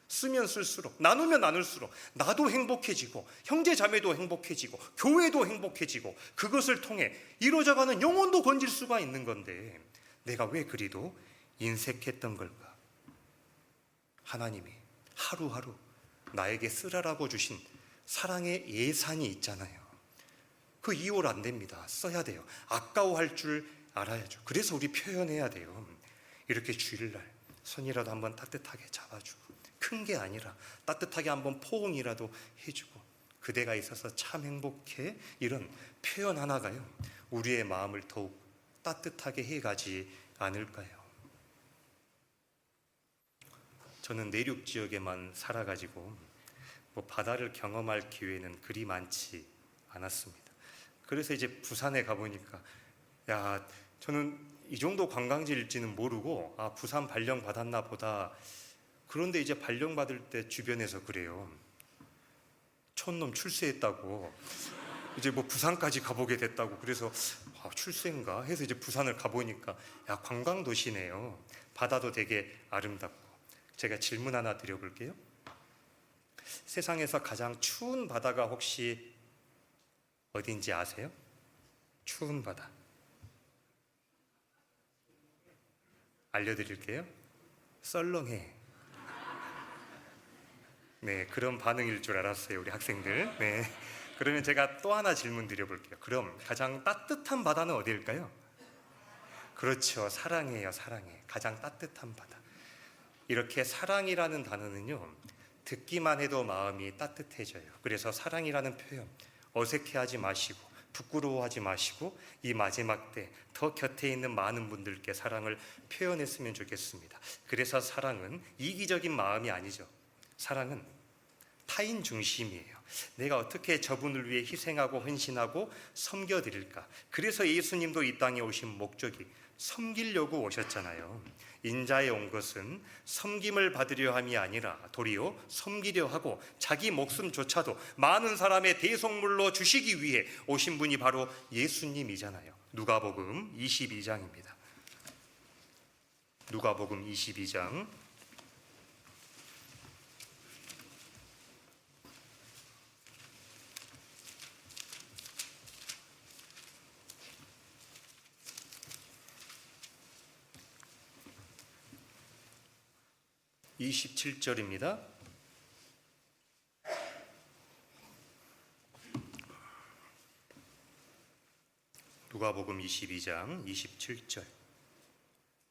쓰면 쓸수록, 나누면 나눌수록 나도 행복해지고 형제 자매도 행복해지고 교회도 행복해지고 그것을 통해 이루어져가는 영혼도 건질 수가 있는 건데 내가 왜 그리도 인색했던 걸까? 하나님이 하루하루 나에게 쓰라라고 주신 사랑의 예산이 있잖아요. 그 이월 안 됩니다. 써야 돼요. 아까워할 줄 알아야죠. 그래서 우리 표현해야 돼요. 이렇게 주일날 손이라도 한번 따뜻하게 잡아주고, 큰 게 아니라 따뜻하게 한번 포옹이라도 해주고, 그대가 있어서 참 행복해, 이런 표현 하나가요 우리의 마음을 더욱 따뜻하게 해가지 않을까요? 저는 내륙 지역에만 살아가지고 바다를 경험할 기회는 그리 많지 않았습니다. 그래서 이제 부산에 가보니까 야, 저는 이 정도 관광지일지는 모르고 부산 발령 받았나 보다. 그런데 이제 발령 받을 때 주변에서 그래요. 촌놈 출세했다고. 이제 부산까지 가보게 됐다고. 그래서 출세인가 해서 이제 부산을 가보니까 야, 관광 도시네요. 바다도 되게 아름답고. 제가 질문 하나 드려볼게요. 세상에서 가장 추운 바다가 혹시 어딘지 아세요? 추운 바다. 알려드릴게요. 썰렁해. 네, 그런 반응일 줄 알았어요, 우리 학생들. 네, 그러면 제가 또 하나 질문 드려볼게요. 그럼 가장 따뜻한 바다는 어디일까요? 그렇죠, 사랑이에요. 사랑해. 가장 따뜻한 바다. 이렇게 사랑이라는 단어는요, 듣기만 해도 마음이 따뜻해져요. 그래서 사랑이라는 표현 어색해하지 마시고 부끄러워하지 마시고 이 마지막 때 더 곁에 있는 많은 분들께 사랑을 표현했으면 좋겠습니다. 그래서 사랑은 이기적인 마음이 아니죠. 사랑은 타인 중심이에요. 내가 어떻게 저분을 위해 희생하고 헌신하고 섬겨드릴까. 그래서 예수님도 이 땅에 오신 목적이 섬기려고 오셨잖아요. 인자에 온 것은 섬김을 받으려 함이 아니라 도리어 섬기려 하고 자기 목숨조차도 많은 사람의 대속물로 주시기 위해 오신 분이 바로 예수님이잖아요. 누가복음 22장입니다. 누가복음 22장 27절입니다. 누가복음 22장 27절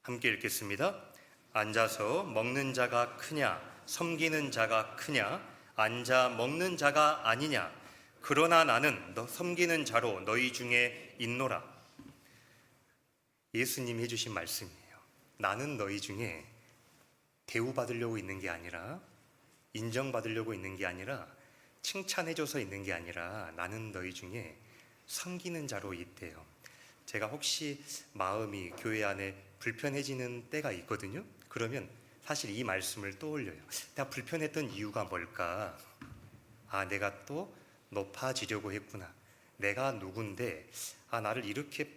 함께 읽겠습니다. 앉아서 먹는 자가 크냐 섬기는 자가 크냐 앉아 먹는 자가 아니냐 그러나 나는 너 섬기는 자로 너희 중에 있노라. 예수님이 해주신 말씀이에요. 나는 너희 중에 대우받으려고 있는 게 아니라 인정받으려고 있는 게 아니라 칭찬해줘서 있는 게 아니라 나는 너희 중에 섬기는 자로 있대요. 제가 혹시 마음이 교회 안에 불편해지는 때가 있거든요. 그러면 사실 이 말씀을 떠올려요. 내가 불편했던 이유가 뭘까? 내가 또 높아지려고 했구나. 내가 누군데 나를 이렇게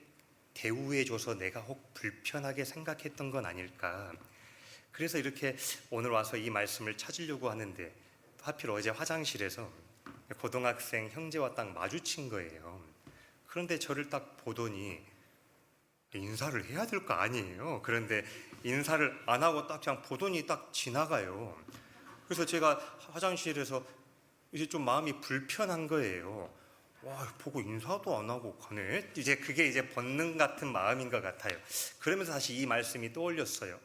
대우해줘서 내가 혹 불편하게 생각했던 건 아닐까? 그래서 이렇게 오늘 와서 이 말씀을 찾으려고 하는데 하필 어제 화장실에서 고등학생 형제와 딱 마주친 거예요. 그런데 저를 딱 보더니 인사를 해야 될 거 아니에요. 그런데 인사를 안 하고 딱 그냥 보더니 딱 지나가요. 그래서 제가 화장실에서 이제 좀 마음이 불편한 거예요. 와, 보고 인사도 안 하고 가네. 이제 그게 이제 본능 같은 마음인 것 같아요. 그러면서 다시 이 말씀이 떠올렸어요.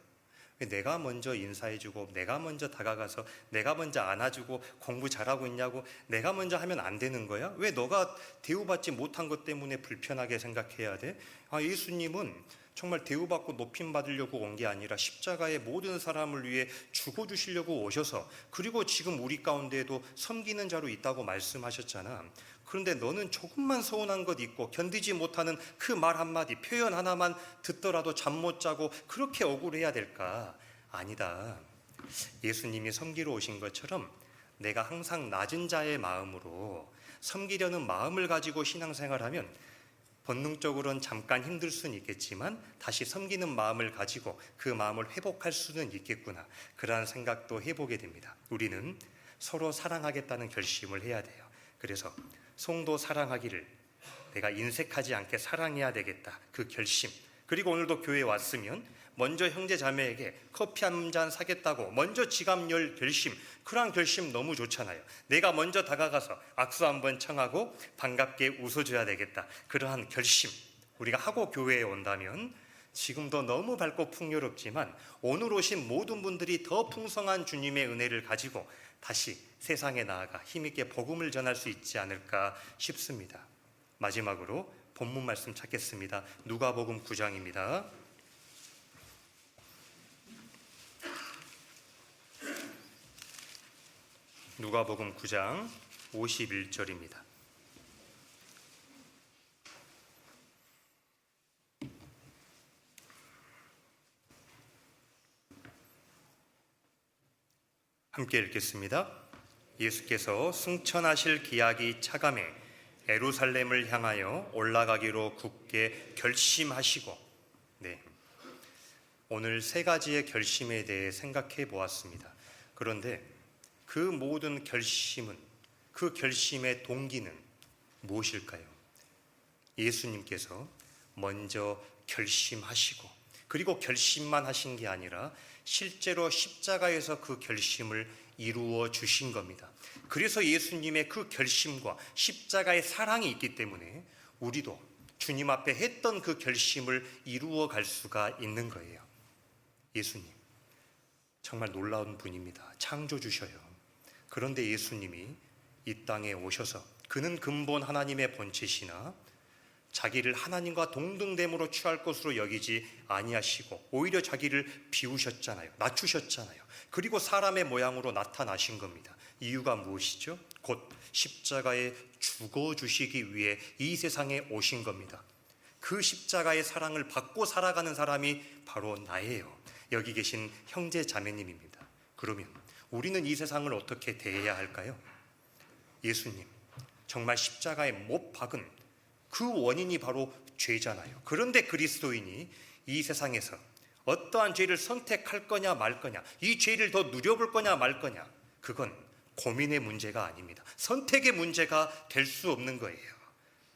내가 먼저 인사해주고 내가 먼저 다가가서 내가 먼저 안아주고 공부 잘하고 있냐고 내가 먼저 하면 안 되는 거야? 왜 너가 대우받지 못한 것 때문에 불편하게 생각해야 돼? 예수님은 정말 대우받고 높임받으려고 온 게 아니라 십자가에 모든 사람을 위해 죽어주시려고 오셔서 그리고 지금 우리 가운데에도 섬기는 자로 있다고 말씀하셨잖아. 그런데 너는 조금만 서운한 것 있고 견디지 못하는 그 말 한마디, 표현 하나만 듣더라도 잠 못 자고 그렇게 억울해야 될까? 아니다. 예수님이 섬기러 오신 것처럼 내가 항상 낮은 자의 마음으로 섬기려는 마음을 가지고 신앙생활하면 본능적으로는 잠깐 힘들 수는 있겠지만 다시 섬기는 마음을 가지고 그 마음을 회복할 수는 있겠구나, 그러한 생각도 해보게 됩니다. 우리는 서로 사랑하겠다는 결심을 해야 돼요. 그래서 송도 사랑하기를, 내가 인색하지 않게 사랑해야 되겠다, 그 결심. 그리고 오늘도 교회에 왔으면 먼저 형제 자매에게 커피 한 잔 사겠다고 먼저 지갑 열 결심, 그러한 결심 너무 좋잖아요. 내가 먼저 다가가서 악수 한번 청하고 반갑게 웃어줘야 되겠다, 그러한 결심 우리가 하고 교회에 온다면 지금도 너무 밝고 풍요롭지만 오늘 오신 모든 분들이 더 풍성한 주님의 은혜를 가지고 다시 세상에 나아가 힘있게 복음을 전할 수 있지 않을까 싶습니다. 마지막으로 본문 말씀 찾겠습니다. 누가복음 9장입니다. 누가복음 9장 51절입니다. 함께 읽겠습니다. 예수께서 승천하실 기약이 차감해 예루살렘을 향하여 올라가기로 굳게 결심하시고, 오늘 세 가지의 결심에 대해 생각해 보았습니다. 그런데 그 모든 결심은, 그 결심의 동기는 무엇일까요? 예수님께서 먼저 결심하시고, 그리고 결심만 하신 게 아니라 실제로 십자가에서 그 결심을 이루어 주신 겁니다. 그래서 예수님의 그 결심과 십자가의 사랑이 있기 때문에 우리도 주님 앞에 했던 그 결심을 이루어 갈 수가 있는 거예요. 예수님 정말 놀라운 분입니다. 창조주셔요. 그런데 예수님이 이 땅에 오셔서 그는 근본 하나님의 본체시나 자기를 하나님과 동등됨으로 취할 것으로 여기지 아니하시고 오히려 자기를 비우셨잖아요. 낮추셨잖아요. 그리고 사람의 모양으로 나타나신 겁니다. 이유가 무엇이죠? 곧 십자가에 죽어주시기 위해 이 세상에 오신 겁니다. 그 십자가의 사랑을 받고 살아가는 사람이 바로 나예요. 여기 계신 형제 자매님입니다. 그러면 우리는 이 세상을 어떻게 대해야 할까요? 예수님 정말 십자가에 못 박은 그 원인이 바로 죄잖아요. 그런데 그리스도인이 이 세상에서 어떠한 죄를 선택할 거냐 말 거냐, 이 죄를 더 누려볼 거냐 말 거냐, 그건 고민의 문제가 아닙니다. 선택의 문제가 될 수 없는 거예요.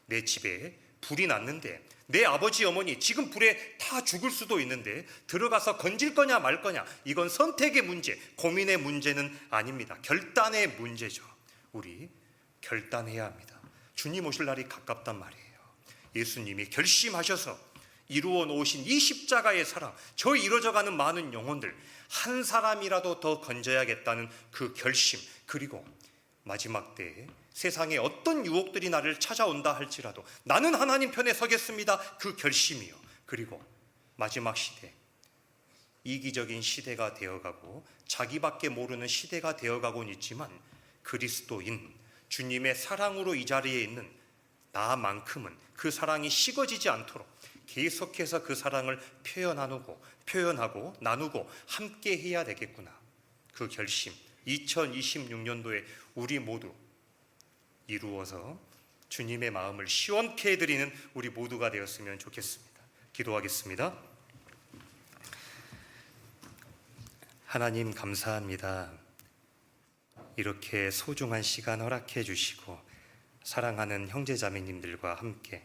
내 집에 불이 났는데 내 아버지 어머니 지금 불에 다 죽을 수도 있는데 들어가서 건질 거냐 말 거냐, 이건 선택의 문제, 고민의 문제는 아닙니다. 결단의 문제죠. 우리 결단해야 합니다. 주님 오실 날이 가깝단 말이에요. 예수님이 결심하셔서 이루어 놓으신 이 십자가의 사랑, 저 이루어져가는 많은 영혼들 한 사람이라도 더 건져야겠다는 그 결심, 그리고 마지막 때에 세상에 어떤 유혹들이 나를 찾아온다 할지라도 나는 하나님 편에 서겠습니다, 그 결심이요. 그리고 마지막 시대, 이기적인 시대가 되어가고 자기밖에 모르는 시대가 되어가고는 있지만 그리스도인 주님의 사랑으로 이 자리에 있는 나만큼은 그 사랑이 식어지지 않도록 계속해서 그 사랑을 표현하고 나누고 함께 해야 되겠구나. 그 결심 2026년도에 우리 모두 이루어서 주님의 마음을 시원케 해드리는 우리 모두가 되었으면 좋겠습니다. 기도하겠습니다. 하나님 감사합니다. 이렇게 소중한 시간 허락해 주시고 사랑하는 형제자매님들과 함께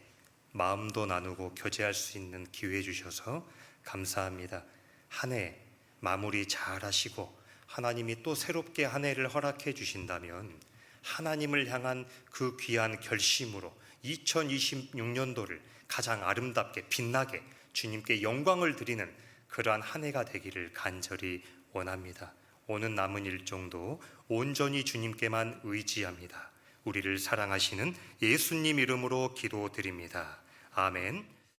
마음도 나누고 교제할 수 있는 기회 주셔서 감사합니다. 한 해 마무리 잘 하시고 하나님이 또 새롭게 한 해를 허락해 주신다면 하나님을 향한 그 귀한 결심으로 2026년도를 가장 아름답게 빛나게 주님께 영광을 드리는 그러한 한 해가 되기를 간절히 원합니다. 오는 남은 일정도 온전히 주님께만 의지합니다. 우리를 사랑하시는 예수님 이름으로 기도드립니다. 아멘.